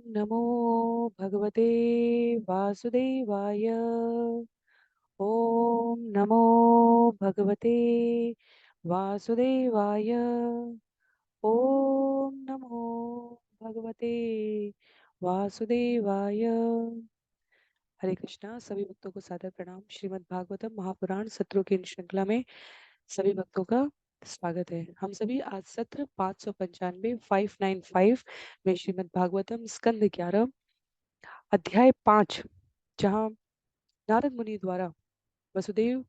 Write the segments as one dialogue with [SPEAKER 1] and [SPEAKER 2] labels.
[SPEAKER 1] नमो भगवते वासुदेवाय। ओम नमो भगवते वासुदेवाय। ओम नमो भगवते वासुदेवाय। हरे कृष्णा। सभी भक्तों को सादर प्रणाम। श्रीमद् भागवतम महापुराण सत्रों की इन श्रृंखला में सभी भक्तों का स्वागत है। हम सभी आज सत्र 595 595 में श्रीमद् भागवतम स्कंद 11 अध्याय 5, जहाँ नारद मुनि द्वारा वसुदेव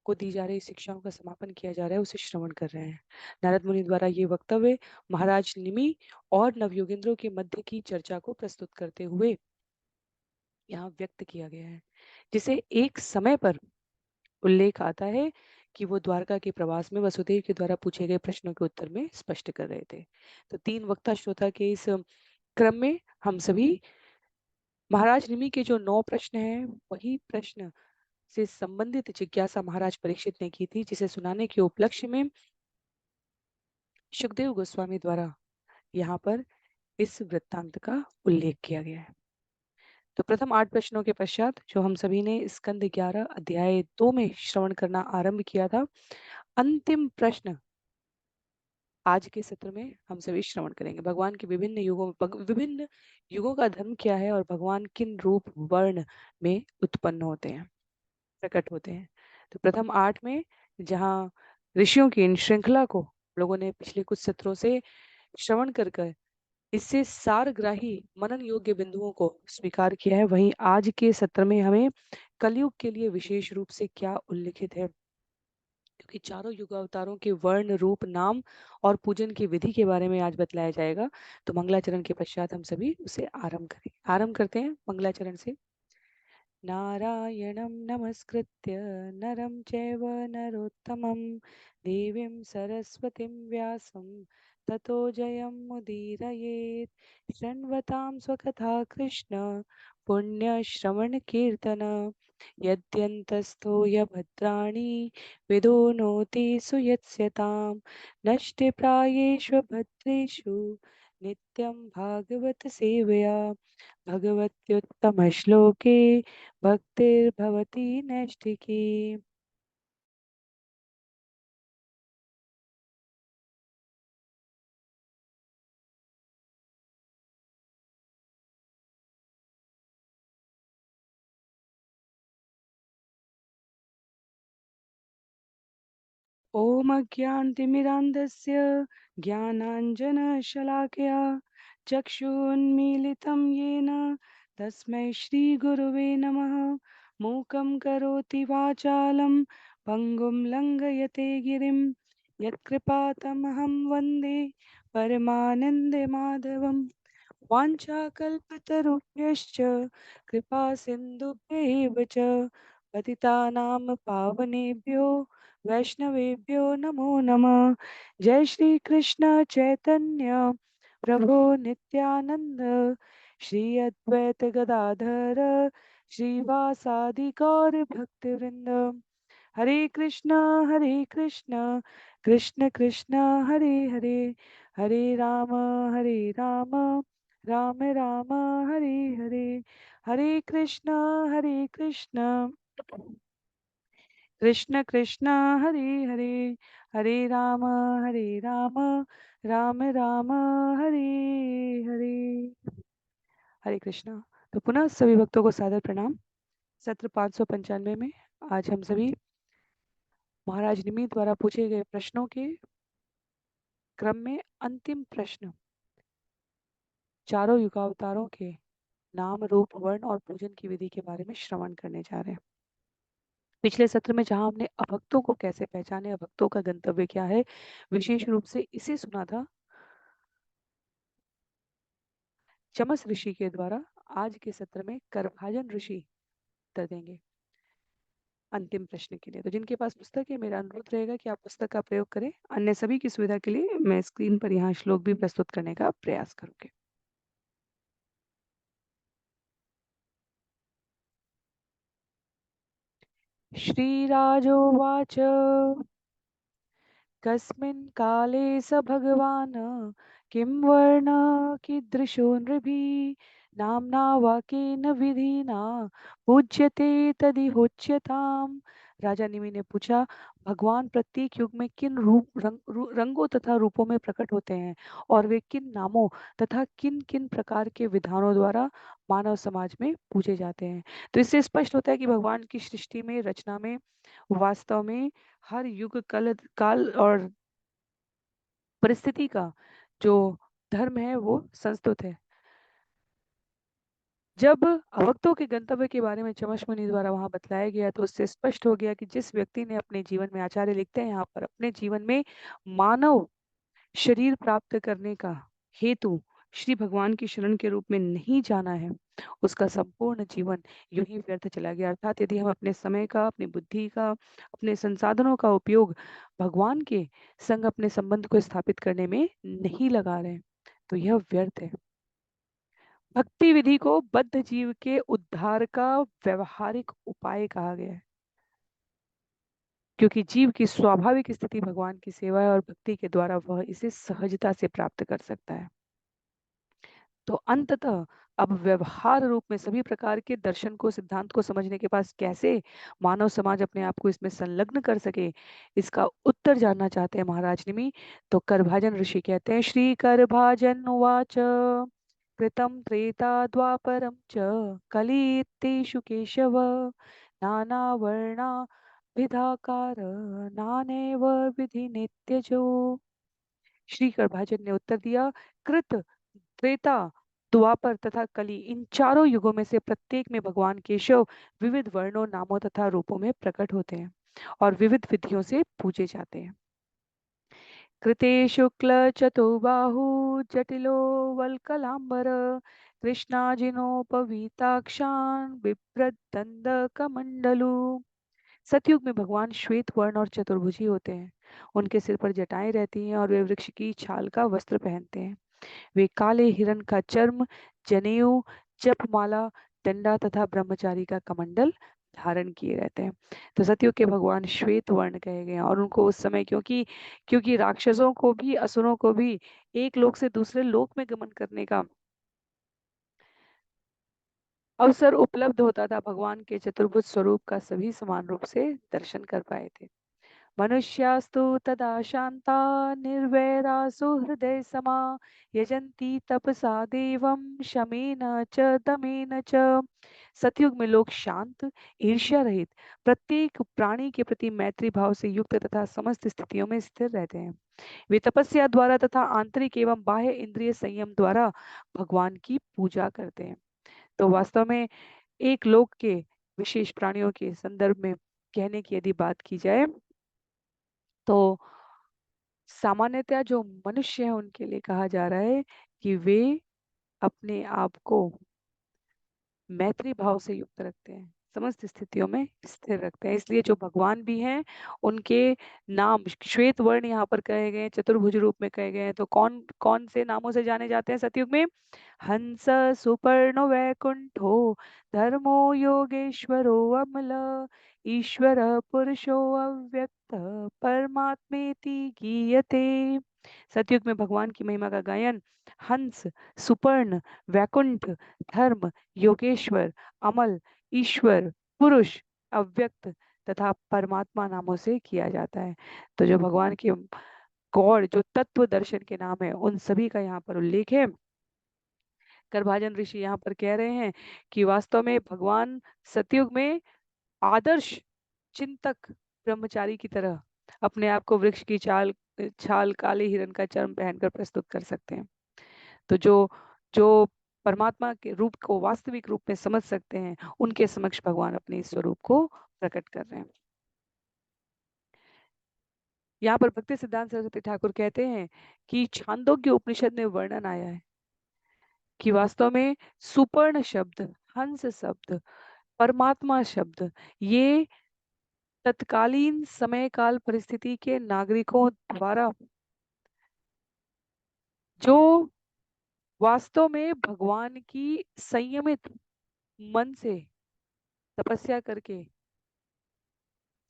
[SPEAKER 1] को दी जा रही शिक्षाओं का समापन किया जा रहा है, उसे श्रवण कर रहे हैं। नारद मुनि द्वारा ये वक्तव्य महाराज निमि और नवयोगेंद्रों के मध्य की चर्चा को प्रस्तुत करते हुए यहाँ व्यक्त किया गया है, जिसे एक समय पर उल्लेख आता है कि वो द्वारका के प्रवास में वसुदेव के द्वारा पूछे गए प्रश्नों के उत्तर में स्पष्ट कर रहे थे। तो तीन वक्ता श्रोता के इस क्रम में हम सभी महाराज निमि के जो 9 प्रश्न हैं, वही प्रश्न से संबंधित जिज्ञासा महाराज परीक्षित ने की थी, जिसे सुनाने के उपलक्ष्य में सुखदेव गोस्वामी द्वारा यहाँ पर इस वृत्तांत का उल्लेख किया गया है। तो प्रथम 8 प्रश्नों के पश्चात जो हम सभी ने स्कंद 11 अध्याय 2 में श्रवण करना आरंभ किया था, अंतिम प्रश्न आज के सत्र में हम सभी श्रवण करेंगे। भगवान के विभिन्न युगों का धर्म क्या है और भगवान किन रूप वर्ण में उत्पन्न होते हैं, प्रकट होते हैं। तो प्रथम 8 में जहाँ ऋषियों की इन श्रृंखला को लोगों ने पिछले कुछ सत्रों से श्रवण कर इससे सारग्राही मनन योग्य बिंदुओं को स्वीकार किया है, वहीं आज के सत्र में हमें कलयुग के लिए विशेष रूप से क्या उल्लिखित है, क्योंकि चारों युग अवतारों के वर्ण रूप नाम और पूजन की विधि के बारे में आज बतलाया जाएगा। तो मंगलाचरण के पश्चात हम सभी उसे आरंभ करते हैं मंगलाचरण से। नारायणं नमस्कृत्य नरं चैव नरोत्तमं देवीं सरस्वतीं व्यासं ततो जयमुदीरयेत्। शृण्वतां स्वकथा कृष्ण पुण्यश्रवणकीर्तन यद्यन्तस्थो यभद्राणि विदो नोति सुयत्स्यतां नष्टप्रायेषु भद्रेषु नित्यं भागवत सेवया भगवत्युत्तमश्लोके भक्तिर्भवति नैष्ठिकी। ॐ अज्ञानतिमिरान्धस्य ज्ञानाञ्जनशलाकया चक्षुन्मीलितं येन तस्मै श्रीगुरुवे नमः। मूकं करोति वाचालं पङ्गुं लङ्घयते गिरिं यत्कृपातमहं वन्दे परमानन्दमाधवम्। वाञ्छाकल्पतरुभ्यश्च कृपा सिन्धुभ्यैव च पतितानां पावनेभ्यो वैष्णवेभ्यो नमो नमः। जय श्री कृष्ण चैतन्य प्रभु नित्यानंद श्री अद्वैत गदाधर श्रीवासादि गौर भक्तवृंद। हरे कृष्ण कृष्ण कृष्ण हरे हरे, हरे राम राम राम हरे हरे, हरे कृष्ण कृष्ण कृष्ण हरे हरे, हरे राम राम राम हरे हरे। हरे कृष्णा। तो पुनः सभी भक्तों को सादर प्रणाम। सत्र 595 में आज हम सभी महाराज निमि द्वारा पूछे गए प्रश्नों के क्रम में अंतिम प्रश्न चारों युगावतारों के नाम रूप वर्ण और पूजन की विधि के बारे में श्रवण करने जा रहे हैं। पिछले सत्र में जहां हमने अभक्तों को कैसे पहचाने, अभक्तों का गंतव्य क्या है, विशेष रूप से इसे सुना था चमस ऋषि के द्वारा। आज के सत्र में करभाजन ऋषि उत्तर देंगे अंतिम प्रश्न के लिए। तो जिनके पास पुस्तक है, मेरा अनुरोध रहेगा कि आप पुस्तक का प्रयोग करें। अन्य सभी की सुविधा के लिए मैं स्क्रीन पर यहाँ श्लोक भी प्रस्तुत करने का प्रयास करूंगी। श्रीराजोवाच कस्मिन् काले स भगवान् किं वर्ण कीदृशो नृभिः नाम्ना वाकेन विधिना पूज्यते तदिहोच्यताम। राजा निमि ने पूछा, भगवान प्रत्येक युग में किन रंगों तथा रूपों में प्रकट होते हैं, और वे किन नामों तथा किन किन प्रकार के विधानों द्वारा मानव समाज में पूजे जाते हैं। तो इससे स्पष्ट होता है कि भगवान की सृष्टि में, रचना में, वास्तव में हर युग कल काल और परिस्थिति का जो धर्म है वो संस्तुत है। जब अवक्तों के गंतव्य के बारे में चमश मुनि द्वारा वहां बतलाया गया, तो उससे स्पष्ट हो गया कि जिस व्यक्ति ने अपने जीवन में, आचार्य लिखते हैं यहाँ पर, अपने जीवन में मानव शरीर प्राप्त करने का हेतु श्री भगवान की शरण के रूप में नहीं जाना है, उसका संपूर्ण जीवन यूं ही व्यर्थ चला गया। अर्थात यदि हम अपने समय का, अपनी बुद्धि का, अपने संसाधनों का उपयोग भगवान के संग अपने संबंध को स्थापित करने में नहीं लगा रहे, तो यह व्यर्थ है। भक्ति विधि को बद्ध जीव के उद्धार का व्यवहारिक उपाय कहा गया है, क्योंकि जीव की स्वाभाविक स्थिति भगवान की सेवा है और भक्ति के द्वारा वह इसे सहजता से प्राप्त कर सकता है। तो अंततः अब व्यवहार रूप में सभी प्रकार के दर्शन को, सिद्धांत को समझने के पास कैसे मानव समाज अपने आप को इसमें संलग्न कर सके, इसका उत्तर जानना चाहते हैं महाराज निमि। तो करभाजन ऋषि कहते हैं, श्री करभाजन उवाच कृतं त्रेता द्वापरं च कलितेषु केशव नाना वर्णा विधाकार नानेव विधि नित्यजो। श्री करभाजन ने उत्तर दिया, कृत, त्रेता, द्वापर तथा कली, इन चारों युगों में से प्रत्येक में भगवान केशव विविध वर्णों, नामों तथा रूपों में प्रकट होते हैं और विविध विधियों से पूजे जाते हैं। कृते शुक्ल चतुर्बाहु जटिलो वल्कलांबर कृष्णाजिनोपवीताक्षान बिभ्रदंड कमंडलु। सतयुग में भगवान श्वेत वर्ण और चतुर्भुजी होते हैं। उनके सिर पर जटाएं रहती हैं और वे वृक्ष की छाल का वस्त्र पहनते हैं। वे काले हिरण का चर्म, जनेऊ, जपमाला, डंडा तथा ब्रह्मचारी का कमंडल धारण किए रहते हैं। तो सतयुग के भगवान श्वेत वर्ण कहे गए हैं, और उनको उस समय, क्योंकि क्योंकि राक्षसों को भी, असुरों को भी एक लोक से दूसरे लोक में गमन करने का अवसर उपलब्ध होता था, भगवान के चतुर्भुज स्वरूप का सभी समान रूप से दर्शन कर पाए थे। मनुष्यास्तु तदा शांता निर्वैरा सुहृदय समा यजन्ति तपसा देवं शमेन च दमेन च। सतयुग में लोग शांत, ईर्ष्या रहित, प्रत्येक प्राणी के प्रति मैत्री भाव से युक्त तथा समस्त स्थितियों में स्थिर रहते हैं। वे तपस्या द्वारा तथा आंतरिक एवं बाह्य इंद्रिय संयम द्वारा भगवान की पूजा करते हैं। तो वास्तव में एक लोक के विशेष प्राणियों के संदर्भ में कहने की यदि बात की जाए, तो सामान्यतः जो मनुष्य है उनके लिए कहा जा रहा है कि वे अपने आप को मैत्री भाव से युक्त रखते हैं, समस्त स्थितियों में स्थिर रखते हैं। इसलिए जो भगवान भी हैं, उनके नाम श्वेत वर्ण यहाँ पर कहे गए हैं, चतुर्भुज रूप में कहे गए हैं। तो कौन कौन से नामों से जाने जाते हैं सतयुग में? हंस, सुपर्णो वैकुंठो, धर्मो योगेश्वरो अमल, ईश्वर पुरुषो अव्यक्त, परमात्मेति गीयते। सतयुग में भगवान की महिमा का गायन हंस, सुपर्ण, वैकुंठ, धर्म, योगेश्वर, अमल, ईश्वर, पुरुष, अव्यक्त तथा परमात्मा नामों से किया जाता है। तो जो भगवान के गॉड, जो तत्व दर्शन के नाम है, उन सभी का यहाँ पर उल्लेख है। करभाजन ऋषि यहाँ पर कह रहे हैं कि वास्तव में भगवान सतयुग में आदर्श चिंतक ब्रह्मचारी की तरह अपने आप को वृक्ष की छाल, काले हिरण का चर्म पहनकर प्रस्तुत कर सकते हैं। तो जो जो परमात्मा के रूप को वास्तविक रूप में समझ सकते हैं, उनके समक्ष भगवान अपने इस स्वरूप को प्रकट कर रहे हैं। यहाँ पर भक्ति सिद्धांत सरस्वती ठाकुर कहते हैं कि छांदोग्य उपनिषद में वर्णन आया है कि वास्तव में सुपर्ण शब्द, हंस शब्द, परमात्मा शब्द, ये तत्कालीन समय काल परिस्थिति के नागरिकों द्वारा जो वास्तव में भगवान की संयमित मन से तपस्या करके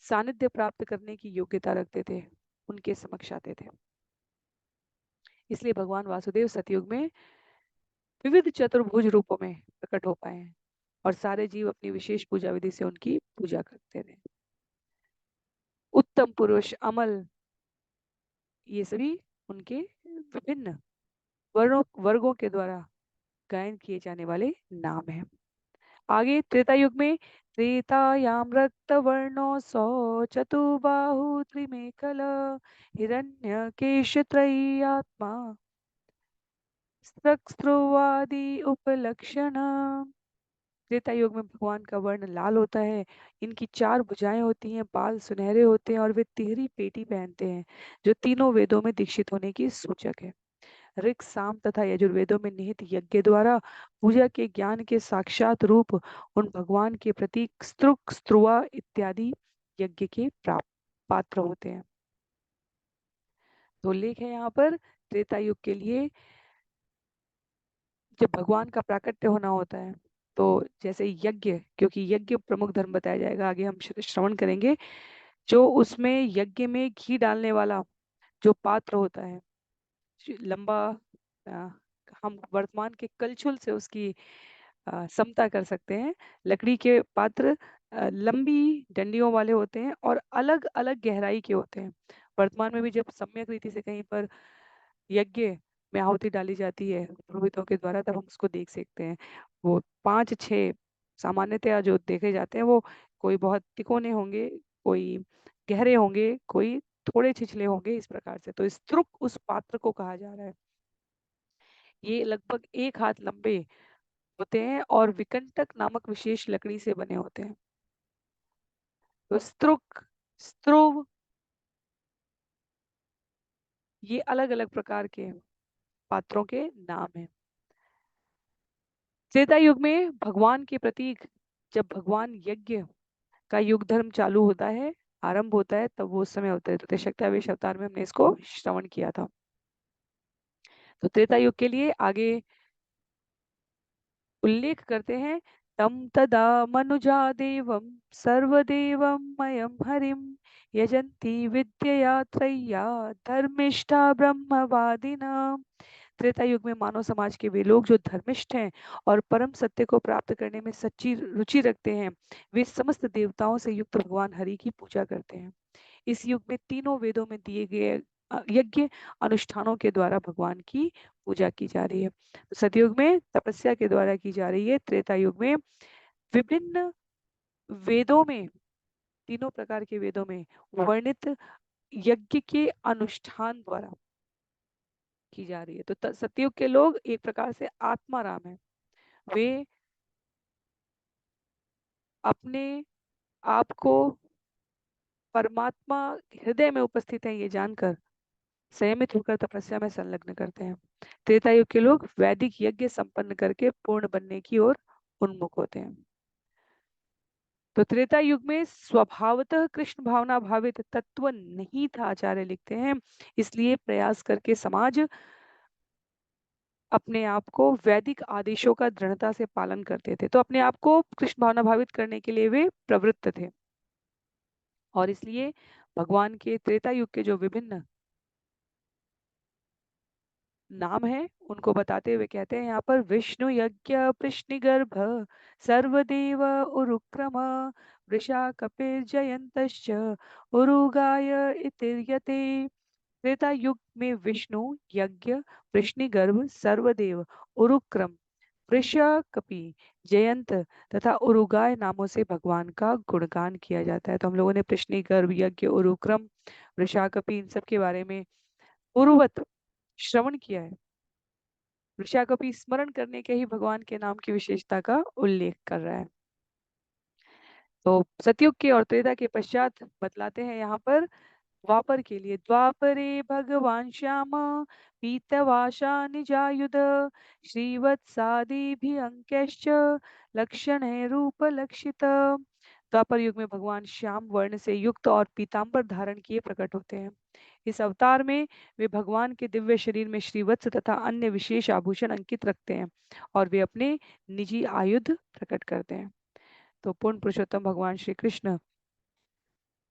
[SPEAKER 1] सानिध्य प्राप्त करने की योग्यता रखते थे, उनके समक्ष आते थे। इसलिए भगवान वासुदेव सतयुग में विविध चतुर्भुज रूपों में प्रकट हो पाए हैं और सारे जीव अपनी विशेष पूजा विधि से उनकी पूजा करते रहे। उत्तम पुरुष, अमल, ये सभी उनके विभिन्न वर्गों के द्वारा गायन किए जाने वाले नाम हैं। आगे त्रेता युग में त्रेतायाम रक्त वर्णो सौ चतुबाहु त्रिमेकल हिरण्यकेश त्रयी आत्मा स्रक्स्रुवादि उपलक्षण। त्रेता युग में भगवान का वर्ण लाल होता है। इनकी चार भुजाएं होती हैं, बाल सुनहरे होते हैं और वे तिहरी पेटी पहनते हैं जो तीनों वेदों में दीक्षित होने की सूचक है। ऋक, साम तथा यजुर्वेदों में निहित यज्ञ द्वारा पूजा के ज्ञान के साक्षात रूप उन भगवान के प्रतीक स्तृक, स्त्रुवा इत्यादि यज्ञ के प्राप्त पात्र होते हैं। तो उल्लेख है यहाँ पर त्रेता युग के लिए जब भगवान का प्राकट्य होना होता है तो जैसे यज्ञ, क्योंकि यज्ञ प्रमुख धर्म बताया जाएगा, आगे हम श्रवण करेंगे, जो उसमें यज्ञ में घी डालने वाला जो पात्र होता है लंबा, अ, हम वर्तमान के कलछुल से उसकी समता कर सकते हैं। लकड़ी के पात्र लंबी डंडियों वाले होते हैं और अलग अलग गहराई के होते हैं। वर्तमान में भी जब सम्यक रीति से कहीं पर यज्ञ में आहुति डाली जाती है पुरोहितों के द्वारा, तब हम उसको देख सकते हैं। वो 5-6 सामान्यतया जो देखे जाते हैं, वो कोई बहुत तिकोने होंगे, कोई गहरे होंगे, कोई थोड़े छिछले होंगे, इस प्रकार से। तो स्तृक उस पात्र को कहा जा रहा है। ये लगभग 1 हाथ लंबे होते हैं और विकंटक नामक विशेष लकड़ी से बने होते हैं। तो स्तृक, स्त्रुव, ये अलग अलग प्रकार के पात्रों के नाम हैं। त्रेता युग में भगवान के प्रतीक, जब भगवान यज्ञ का युग धर्म चालू होता है, आरंभ होता है, तब वो उस समय होता है। तो त्रिशक्तावेश अवतार में हमने इसको श्रवण किया था। तो त्रेता युग के लिए आगे उल्लेख करते हैं, तम तदा मनुजा देवम सर्वदेवम मयम हरिम यजंती विद्यया त्रय्या धर्मिष्ठा ब्रह्मवादिना। त्रेता युग में मानव समाज के वे लोग जो धर्मिष्ठ हैं और परम सत्य को प्राप्त करने में सच्ची रुचि रखते हैं, वे समस्त देवताओं से युक्त भगवान हरि की पूजा करते हैं। इस युग में तीनों वेदों में दिए गए यज्ञ अनुष्ठानों के द्वारा भगवान की पूजा की जा रही है। तो सतयुग में तपस्या के द्वारा की जा रही है। त्रेता युग में विभिन्न वेदों में, तीनों प्रकार के वेदों में वर्णित यज्ञ के अनुष्ठान द्वारा की जा रही है। तो सतयुग के लोग एक प्रकार से आत्माराम है। वे अपने आप को परमात्मा हृदय में उपस्थित है ये जानकर संयमित होकर तपस्या में संलग्न करते हैं। त्रेता युग के लोग वैदिक यज्ञ संपन्न करके पूर्ण बनने की ओर उन्मुख होते हैं। तो त्रेता युग में स्वभावतः कृष्ण भावना भावित तत्व नहीं था, आचार्य लिखते हैं। इसलिए प्रयास करके समाज अपने आप को वैदिक आदेशों का दृढ़ता से पालन करते थे। तो अपने आप को कृष्ण भावना भावित करने के लिए वे प्रवृत्त थे और इसलिए भगवान के त्रेता युग के जो विभिन्न नाम है उनको बताते हुए कहते हैं यहाँ पर, विष्णु यज्ञ कृष्णिगर्भ सर्वदेव उरुक्रम वृषा कपिर जयंतश्च उरुगाय इतिर्यते। त्रेता युग में विष्णु यज्ञ कृष्णिगर्भ सर्वदेव उरुक्रम वृषा कपि जयंत तथा उरुगाय नामों से भगवान का गुणगान किया जाता है। तो हम लोगों ने कृष्णिगर्भ, यज्ञ, उरुक्रम, वृषाकपि, इन सब के बारे में पूर्ववत श्रवण किया है। ऋषा को भी स्मरण करने के ही भगवान के नाम की विशेषता का उल्लेख कर रहा है। तो सतयुग के और त्रेता के पश्चात बतलाते हैं यहाँ पर द्वापर के लिए, द्वापरे भगवान श्याम पीतवाशा निजायुध श्रीवत्सादिभिअंकश्च लक्षण रूप लक्षित। द्वापर युग में भगवान श्याम वर्ण से युक्त और पीतांबर धारण किए प्रकट होते हैं। इस अवतार में वे भगवान के दिव्य शरीर में श्रीवत्स तथा अन्य विशेष आभूषण अंकित रखते हैं और वे अपने निजी आयुध प्रकट करते हैं। तो पूर्ण पुरुषोत्तम भगवान श्री कृष्ण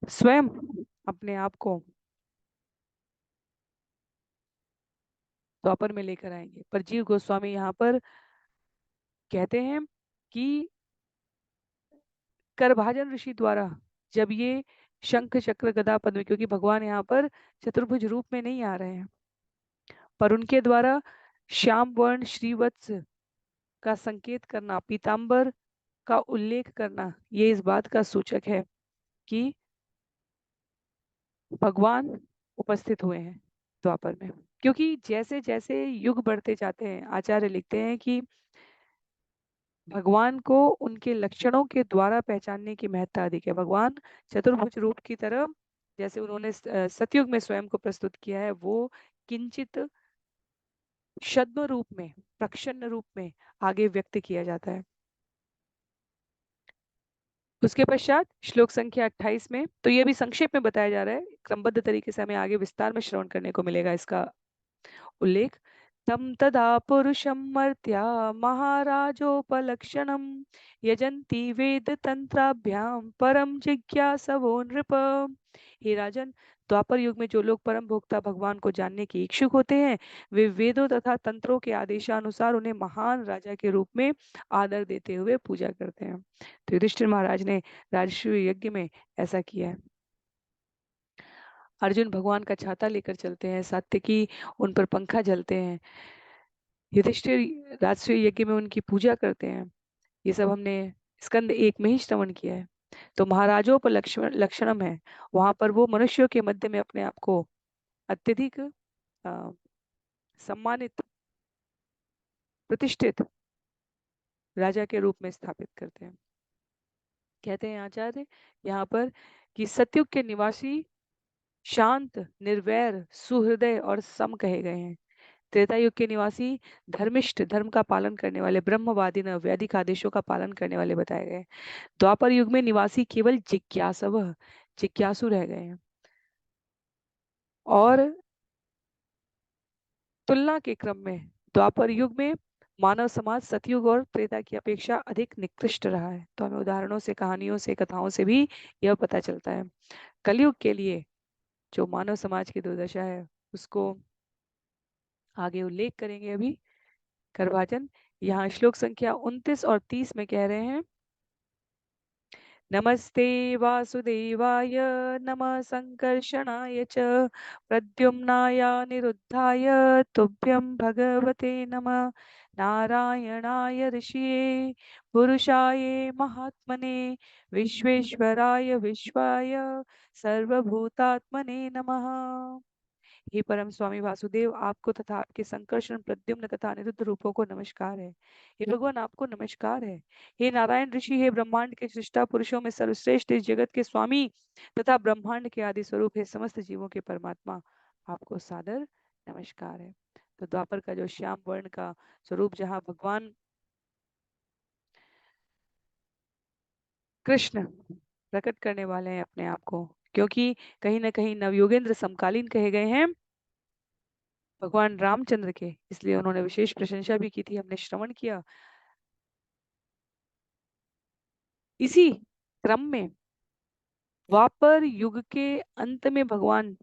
[SPEAKER 1] स्वयं अपने आप को द्वापर में लेकर आएंगे। पर जीव गोस्वामी यहाँ पर कहते हैं कि करभाजन ऋषि द्वारा जब ये शंख चक्र गदा पद्म, क्योंकि भगवान यहाँ पर चतुर्भुज रूप में नहीं आ रहे हैं, पर उनके द्वारा श्याम वर्ण श्रीवत्स का संकेत करना, पीतांबर का उल्लेख करना, ये इस बात का सूचक है कि भगवान उपस्थित हुए हैं द्वापर में। क्योंकि जैसे जैसे युग बढ़ते जाते हैं, आचार्य लिखते हैं कि भगवान को उनके लक्षणों के द्वारा पहचानने की महत्ता अधिक है। भगवान चतुर्भुज रूप की तरह, जैसे उन्होंने सतयुग में स्वयं को प्रस्तुत किया है, वो किंचित छद्म रूप में, प्रच्छन्न रूप में आगे व्यक्त किया जाता है। उसके पश्चात श्लोक संख्या 28 में, तो ये भी संक्षेप में बताया जा रहा है, क्रमबद्ध तरीके से हमें आगे विस्तार में श्रवण करने को मिलेगा इसका उल्लेख। तम तदा पुरुषं मर्त्या महाराजोपलक्षणं यजन्ति वेद तंत्राभ्याम परम जिज्ञासवो नृप। हे राजन, द्वापर युग में जो लोग परम भोक्ता भगवान को जानने के इच्छुक होते हैं, वे वेदों तथा तंत्रों के आदेशानुसार उन्हें महान राजा के रूप में आदर देते हुए पूजा करते हैं। तो युधिष्ठिर महाराज ने राजसूय यज्ञ में ऐसा किया है। अर्जुन भगवान का छाता लेकर चलते हैं, सात्यकी उन पर पंखा झलते हैं, युधिष्ठिर राजसूय यज्ञ में उनकी पूजा करते हैं। ये सब हमने स्कंद एक में ही श्रवण किया है। तो महाराजों पर लक्षणम है, वहां पर वो मनुष्यों के मध्य में अपने आप को अत्यधिक सम्मानित, प्रतिष्ठित राजा के रूप में स्थापित करते हैं। कहते हैं आचार्य यहाँ पर कि सतयुग के निवासी शांत, निर्वैर, सुहृदय और सम कहे गए हैं। त्रेता युग के निवासी धर्मिष्ठ, धर्म का पालन करने वाले, ब्रह्मवादी न वैदिक आदेशों का पालन करने वाले बताए गए। द्वापर युग में निवासी केवल जिज्ञासव, जिज्ञासु रह गए हैं। और तुलना के क्रम में द्वापर युग में मानव समाज सतयुग और त्रेता की अपेक्षा अधिक निकृष्ट रहा है। तो हमें उदाहरणों से, कहानियों से, कथाओं से भी यह पता चलता है। कलयुग के लिए जो मानव समाज की दुर्दशा है, उसको आगे उल्लेख करेंगे अभी करभाजन। यहाँ श्लोक संख्या 29 और 30 में कह रहे हैं, नमस्ते वासुदेवाय, नमः संकर्षणाय च, प्रद्युम्नाय निरुद्धाय, तुभ्यं भगवते नमः। नारायणाय ऋषिये पुरुषाय महात्मने, विश्वेश्वराय विश्वाय सर्वभूतात्मने नमः। हे परम स्वामी वासुदेव, आपको तथा आपके संकर्षण, प्रद्युम्न तथा अनिरुद्ध रूपों को नमस्कार है। हे भगवान, आपको नमस्कार है। हे नारायण ऋषि, हे ब्रह्मांड के सृष्टा पुरुषों में सर्वश्रेष्ठ, इस जगत के स्वामी तथा ब्रह्मांड के आदि स्वरूप है, समस्त जीवों के परमात्मा, आपको सादर नमस्कार है। तो द्वापर का जो श्याम वर्ण का स्वरूप, जहाँ भगवान कृष्ण प्रकट करने वाले हैं अपने आप को, क्योंकि कहीं ना कहीं नवयुगेंद्र समकालीन कहे गए हैं भगवान रामचंद्र के, इसलिए उन्होंने विशेष प्रशंसा भी की थी, हमने श्रवण किया। इसी क्रम में द्वापर युग के अंत में भगवान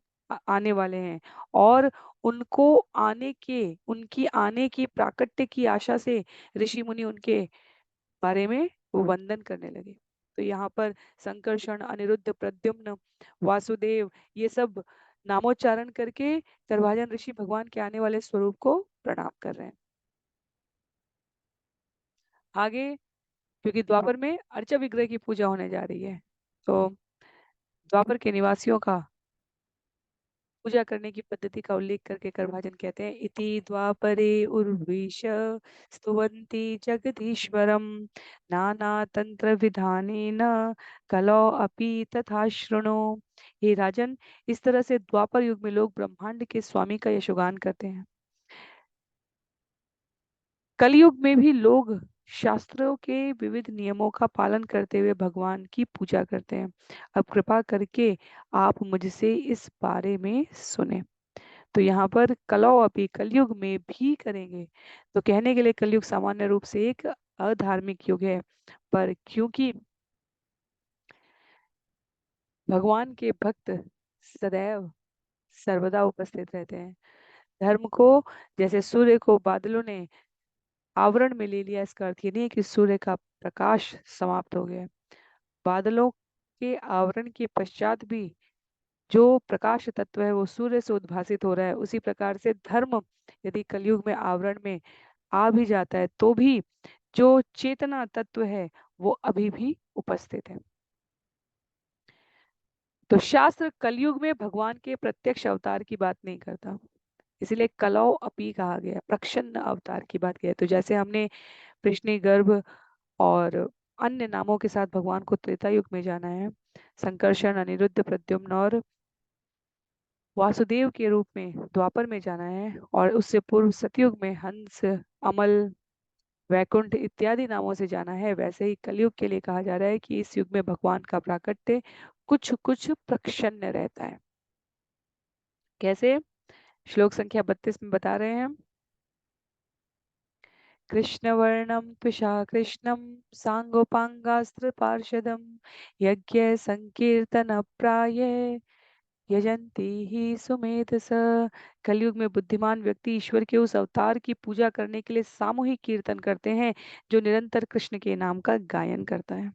[SPEAKER 1] आने वाले हैं, और उनको आने के, उनकी आने की प्राकट्य की आशा से ऋषि मुनि उनके बारे में वंदन करने लगे। तो यहाँ पर संकर्षण, अनिरुद्ध, प्रद्युम्न, वासुदेव, ये सब नामोच्चारण करके करभाजन ऋषि भगवान के आने वाले स्वरूप को प्रणाम कर रहे हैं। आगे, क्योंकि द्वापर में अर्चा विग्रह की पूजा होने जा रही है, तो द्वापर के निवासियों का पूजा करने की पद्धति का उल्लेख करके करभाजन कहते हैं, इति द्वापरे उर्विश स्तुवन्ति जगदीश्वरम नाना तंत्र विधानेन कलौ अपि तथा शृणु। हे राजन, इस तरह से द्वापर युग में लोग ब्रह्मांड के स्वामी का यशोगान करते हैं। कलयुग में भी लोग शास्त्रों के विविध नियमों का पालन करते हुए भगवान की पूजा करते हैं। अब कृपा करके आप मुझसे इस बारे में सुने। तो यहाँ पर कलौ अपि, कलयुग में भी करेंगे। तो कहने के लिए कलयुग सामान्य रूप से एक अधार्मिक युग है, पर क्योंकि भगवान के भक्त सदैव सर्वदा उपस्थित रहते हैं, धर्म को, जैसे सूर्य को बादलों ने आवरण में ले लिया, इसका अर्थ ये नहीं है कि सूर्य का प्रकाश समाप्त हो गया है। बादलों के आवरण के पश्चात भी जो प्रकाश तत्व है वो सूर्य से उद्भासित हो रहा है। उसी प्रकार से धर्म यदि कलयुग में आवरण में आ भी जाता है तो भी जो चेतना तत्व है वो अभी भी उपस्थित है। तो शास्त्र कलयुग में भगवान के प्रत्यक्ष अवतार की बात नहीं करता, इसीलिए कलौ अपी कहा गया, प्रच्छन्न अवतार की बात किया है। तो जैसे हमने कृष्ण गर्भ और अन्य नामों के साथ भगवान को त्रेता युग में जाना है, संकर्षण, अनिरुद्ध, प्रद्युम्न और वासुदेव के रूप में द्वापर में जाना है, और उससे पूर्व सतयुग में हंस, अमल, वैकुंठ इत्यादि नामों से जाना है, वैसे ही कलयुग के लिए कहा जा रहा है कि इस युग में भगवान का प्राकट्य कुछ कुछ प्रक्षण्य रहता है। कैसे? श्लोक संख्या 32 में बता रहे हैं, कृष्णवर्णं त्विषा कृष्णं सांगोपांगास्त्र पार्षदं यज्ञ संकीर्तन प्राये यजंती ही सुमेधस। कलयुग में बुद्धिमान व्यक्ति ईश्वर के उस अवतार की पूजा करने के लिए सामूहिक कीर्तन करते हैं जो निरंतर कृष्ण के नाम का गायन करता है।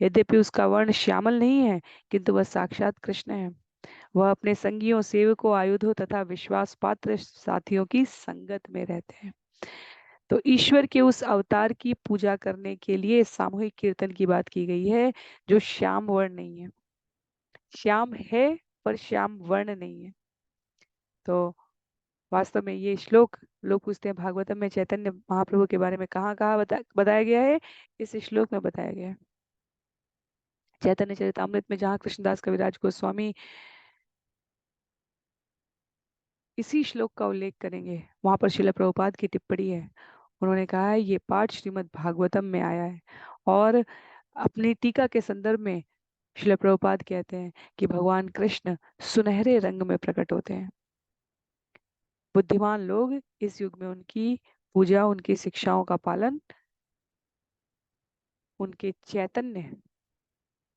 [SPEAKER 1] यद्यपि उसका वर्ण श्यामल नहीं है, किंतु वह साक्षात कृष्ण है। वह अपने संगियों, सेवकों, आयुधों तथा विश्वास पात्र साथियों की संगत में रहते हैं। तो ईश्वर के उस अवतार की पूजा करने के लिए सामूहिक कीर्तन की बात की गई है, जो श्याम वर्ण नहीं है। श्याम है पर श्याम वर्ण नहीं है। तो वास्तव में ये श्लोक, लोग पूछते हैं भागवतम में चैतन्य महाप्रभु के बारे में कहाँ कहाँ बताया गया है, इस श्लोक में बताया गया है। चैतन्य चरितामृत में जहाँ कृष्णदास कविराज गोस्वामी इसी श्लोक का उल्लेख करेंगे, वहां पर श्रील प्रभुपाद की टिप्पणी है। उन्होंने कहा है ये पाठ श्रीमद् भागवतम में आया है, और अपनी टीका के संदर्भ में श्रील प्रभुपाद कहते हैं कि भगवान कृष्ण सुनहरे रंग में प्रकट होते हैं। बुद्धिमान लोग इस युग में उनकी पूजा, उनकी शिक्षाओं का पालन, उनके चैतन्य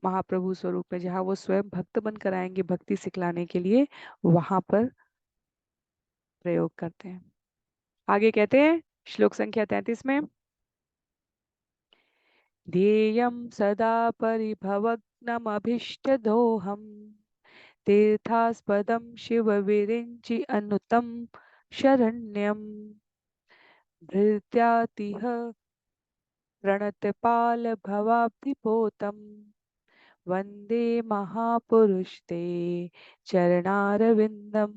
[SPEAKER 1] महाप्रभु स्वरूप में जहाँ वो स्वयं भक्त बनकर आएंगे भक्ति सिखलाने के लिए, वहां पर प्रयोग करते हैं। आगे कहते हैं श्लोक संख्या 33 में, ध्येयं सदा परिभवग्नमभीष्टदोहम् तीर्थास्पदं शिव विरिञ्चि अनुतं शरण्यं भृत्यातिह प्रणतपाल भवाब्धिपोतम् वंदे महापुरुष ते चरणारविंदम।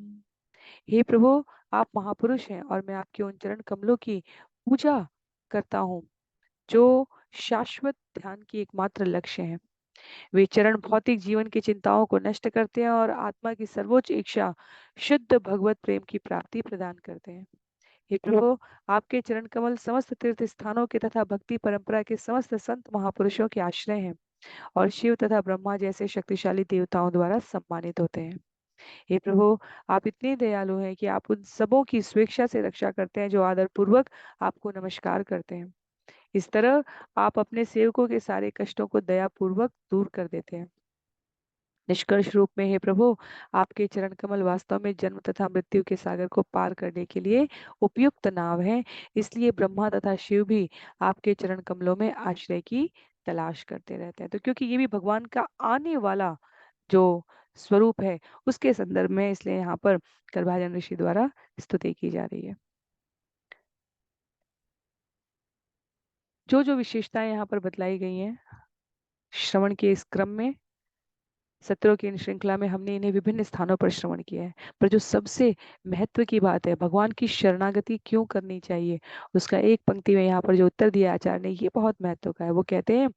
[SPEAKER 1] हे प्रभु, आप महापुरुष हैं और मैं आपके उन चरण कमलों की पूजा करता हूँ जो शाश्वत ध्यान की एकमात्र लक्ष्य है। वे चरण भौतिक जीवन की चिंताओं को नष्ट करते हैं और आत्मा की सर्वोच्च इच्छा शुद्ध भगवत प्रेम की प्राप्ति प्रदान करते हैं। हे प्रभु, आपके चरण कमल समस्त तीर्थ स्थानों के तथा भक्ति परंपरा के समस्त संत महापुरुषों के आश्रय हैं और शिव तथा ब्रह्मा जैसे शक्तिशाली देवताओं द्वारा सम्मानित होते हैं। हे प्रभु, आप इतने दयालु हैं कि आप उन सबों की स्वेच्छा से रक्षा करते हैं जो आदर पूर्वक आपको नमस्कार करते हैं। इस तरह आप अपने सेवकों के सारे कष्टों को दया पूर्वक दूर कर देते हैं। निष्कर्ष रूप में हे प्रभु, आपके चरण कमल वास्तव में जन्म तथा मृत्यु के सागर को पार करने के लिए उपयुक्त नाव है। इसलिए ब्रह्मा तथा शिव भी आपके चरण कमलों में आश्रय की तलाश करते रहते हैं। तो क्योंकि ये भी भगवान का आने वाला जो स्वरूप है उसके संदर्भ में, इसलिए यहाँ पर करभाजन ऋषि द्वारा स्तुति की जा रही है। जो जो विशेषताएं यहाँ पर बतलाई गई हैं श्रवण के इस क्रम में, सत्रों की इन श्रृंखला में हमने इन्हें विभिन्न स्थानों पर श्रवण किया है, पर जो सबसे महत्व की बात है, भगवान की शरणागति क्यों करनी चाहिए, उसका एक पंक्ति में यहाँ पर जो उत्तर दिया आचार्य ने, ये बहुत महत्व का है। वो कहते हैं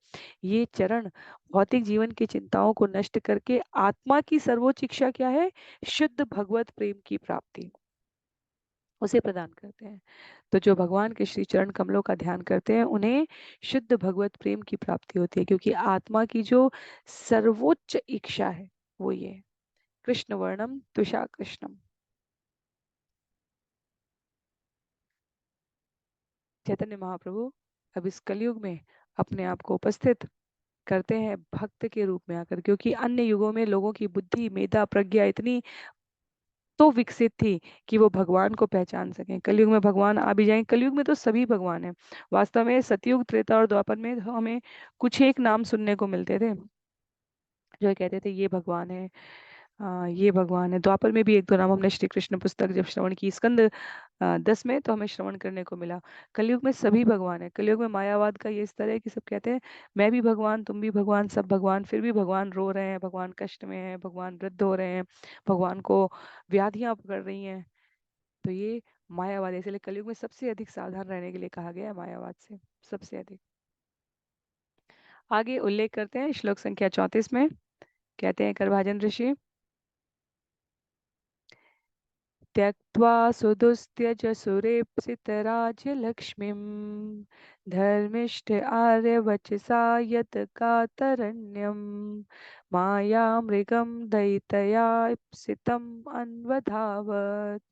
[SPEAKER 1] ये चरण भौतिक जीवन की चिंताओं को नष्ट करके आत्मा की सर्वोच्च इच्छा क्या है, शुद्ध भगवत प्रेम की प्राप्ति, उसे प्रदान करते हैं। तो जो भगवान के श्री चरण कमलों का ध्यान करते हैं उन्हें शुद्ध भगवत प्रेम की प्राप्ति होती है, क्योंकि आत्मा की जो सर्वोच्च इच्छा है वो ये है, कृष्ण वर्णम तुषा कृष्णम। चैतन्य महाप्रभु अब इस कलयुग में अपने आप को उपस्थित करते हैं भक्त के रूप में आकर, क्योंकि अन्य युगों में लोगों की बुद्धि, मेधा, प्रज्ञा इतनी तो विकसित थी कि वो भगवान को पहचान सकें। कलयुग में भगवान आ भी जाएं, कलयुग में तो सभी भगवान हैं। वास्तव में सतयुग, त्रेता और द्वापर में तो हमें कुछ एक नाम सुनने को मिलते थे, जो ये कहते थे ये भगवान है, ये भगवान है। द्वापर में भी एक दो नाम हमने श्री कृष्ण पुस्तक जब श्रवण की, स्कंद 10 में तो हमें श्रवण करने को मिला। कलयुग में सभी भगवान है। कलयुग में मायावाद का ये स्तर है कि सब कहते हैं मैं भी भगवान, तुम भी भगवान, सब भगवान, फिर भी भगवान रो रहे हैं, भगवान कष्ट में है, भगवान वृद्ध हो रहे हैं, भगवान को व्याधियां पकड़ रही हैं। तो ये मायावाद है। इसलिए कलयुग में सबसे अधिक सावधान रहने के लिए कहा गया है मायावाद से, सबसे अधिक। आगे उल्लेख करते हैं श्लोक संख्या 34 में, कहते हैं करभाजन ऋषि, त्यक्त्वा सुदुस्त्यज सुरेप्सितराज्यलक्ष्मीं धर्मिष्ठ आर्यवचसा यत् कातरण्यं मायामृगं दयितया इप्सितम् अन्वधावत्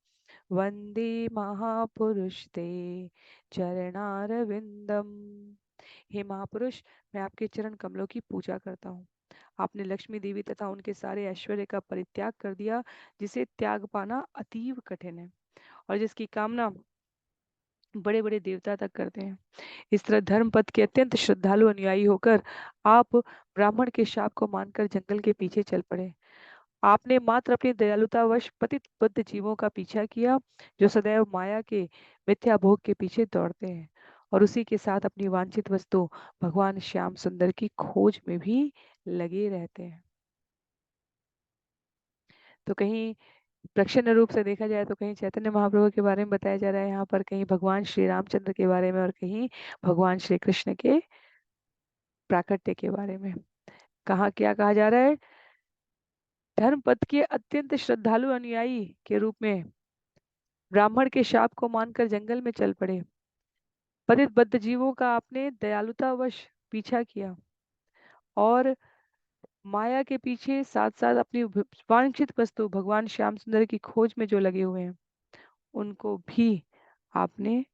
[SPEAKER 1] वंदे महापुरुष ते चरणारविंदम। हे महापुरुष, मैं आपके चरण कमलों की पूजा करता हूँ। आपने लक्ष्मी देवी तथा उनके सारे ऐश्वर्य का परित्याग कर दिया, जिसे त्याग पाना अतीव कठिन है और जिसकी कामना बड़े बड़े देवता तक करते हैं। इस तरह धर्म पथ के अत्यंत श्रद्धालु अनुयायी होकर आप ब्राह्मण के शाप को मानकर जंगल के पीछे चल पड़े। आपने मात्र अपनी दयालुतावश पतित बद्ध जीवों का पीछा किया, जो सदैव माया के मिथ्या भोग के पीछे दौड़ते हैं और उसी के साथ अपनी वांछित वस्तु भगवान श्याम सुंदर की खोज में भी लगे रहते हैं। तो कहीं प्रच्छन्न रूप से देखा जाए तो कहीं चैतन्य महाप्रभु के बारे में बताया जा रहा है यहाँ पर, कहीं भगवान श्री रामचंद्र के बारे में, और कहीं भगवान श्री कृष्ण के प्राकट्य के बारे में। कहाँ क्या कहा जा रहा है? धर्म पथ के अत्यंत श्रद्धालु अनुयायी के रूप में ब्राह्मण के शाप को मानकर जंगल में चल पड़े। पतित बद्ध जीवों का आपने दयालुतावश पीछा किया और माया के पीछे साथ साथ अपनी वांछित वस्तु भगवान श्याम सुंदर की खोज में जो लगे हुए हैं, उनको भी आपने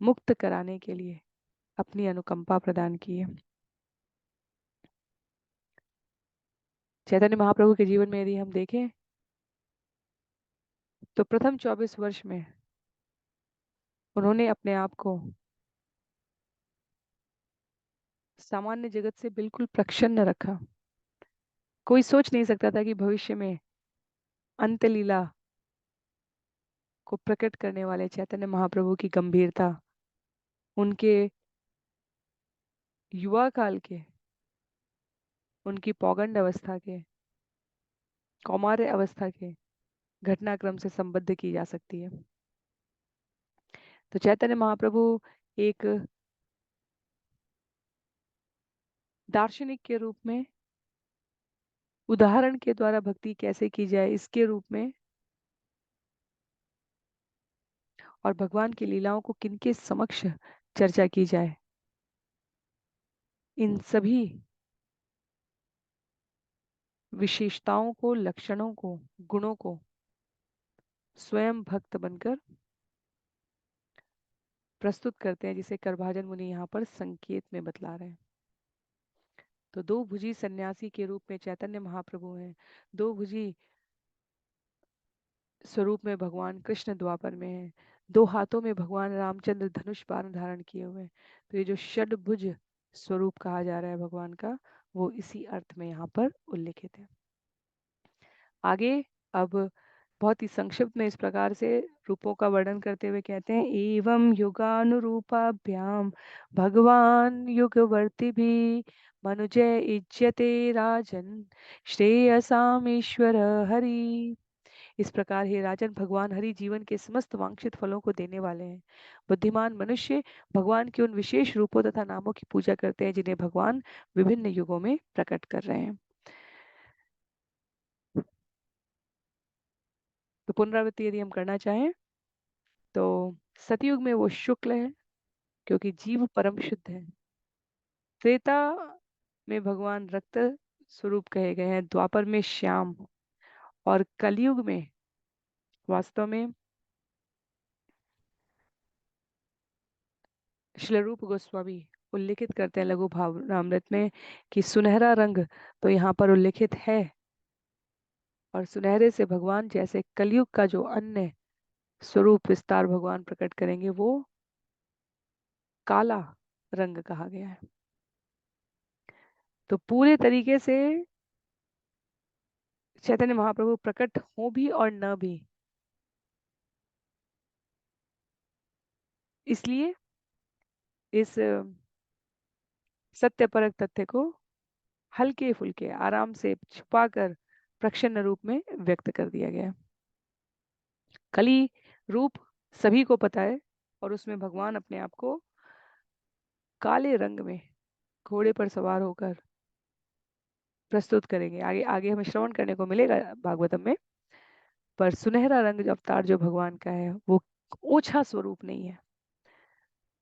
[SPEAKER 1] मुक्त कराने के लिए अपनी अनुकंपा प्रदान की है। चैतन्य महाप्रभु के जीवन में यदि हम देखें तो प्रथम 24 वर्ष में उन्होंने अपने आप को सामान्य जगत से बिल्कुल प्रच्छन्न रखा। कोई सोच नहीं सकता था कि भविष्य में अंत लीला को प्रकट करने वाले चैतन्य महाप्रभु की गंभीरता, उनके युवा काल के, उनकी पौगंड अवस्था के, कौमार्य अवस्था के घटनाक्रम से संबद्ध की जा सकती है। तो चैतन्य महाप्रभु एक दार्शनिक के रूप में, उदाहरण के द्वारा भक्ति कैसे की जाए इसके रूप में, और भगवान की लीलाओं को किनके समक्ष चर्चा की जाए, इन सभी विशेषताओं को, लक्षणों को, गुणों को स्वयं भक्त बनकर प्रस्तुत करते हैं, जिसे करभाजन मुनि यहाँ पर संकेत में बतला रहे हैं। तो दो भुजी सन्यासी के रूप में चैतन्य महाप्रभु हैं। दो भुजी स्वरूप में भगवान कृष्ण द्वापर में हैं। दो हाथों में भगवान रामचंद्र धनुष बाण धारण किए हुए हैं। तो ये जो षडभुज स्वरूप कहा जा रहा है भगवान का, वो इसी अर्थ में यहाँ पर उल्लिखित है। आगे अब बहुत ही संक्षिप्त में इस प्रकार से रूपों का वर्णन करते हुए कहते हैं, एवं युगानुरूपाभ्याम भगवान युगवर्ती भी मनुजय इज्यते राजन श्रेयसाम ईश्वर हरि। इस प्रकार हे राजन, भगवान हरि जीवन के समस्त वांछित फलों को देने वाले हैं। बुद्धिमान मनुष्य भगवान के उन विशेष रूपों तथा नामों की पूजा करते हैं जिन्हें भगवान विभिन्न युगों में प्रकट कर रहे हैं। तो पुनरावृत्ति यदि हम करना चाहें तो सतयुग में वो शुक्ल है, क्योंकि जीव परम शुद्ध है। त्रेता में भगवान रक्त स्वरूप कहे गए हैं, द्वापर में श्याम, और कलयुग में वास्तव में श्रीरूप गोस्वामी उल्लेखित करते हैं लघु भावनामृत में कि सुनहरा रंग तो यहाँ पर उल्लेखित है, और सुनहरे से भगवान जैसे कलयुग का जो अन्य स्वरूप विस्तार भगवान प्रकट करेंगे वो काला रंग कहा गया है। तो पूरे तरीके से चैतन्य महाप्रभु प्रकट हो भी और न भी, इसलिए इस सत्य परक तथ्य को हल्के फुल्के आराम से छुपाकर प्रच्छन्न रूप में व्यक्त कर दिया गया। कली रूप सभी को पता है और उसमें भगवान अपने आप को काले रंग में घोड़े पर सवार होकर प्रस्तुत करेंगे। आगे आगे हमें श्रवण करने को मिलेगा भागवतम में। पर सुनहरा रंग जो अवतार जो भगवान का है वो ओछा स्वरूप नहीं है,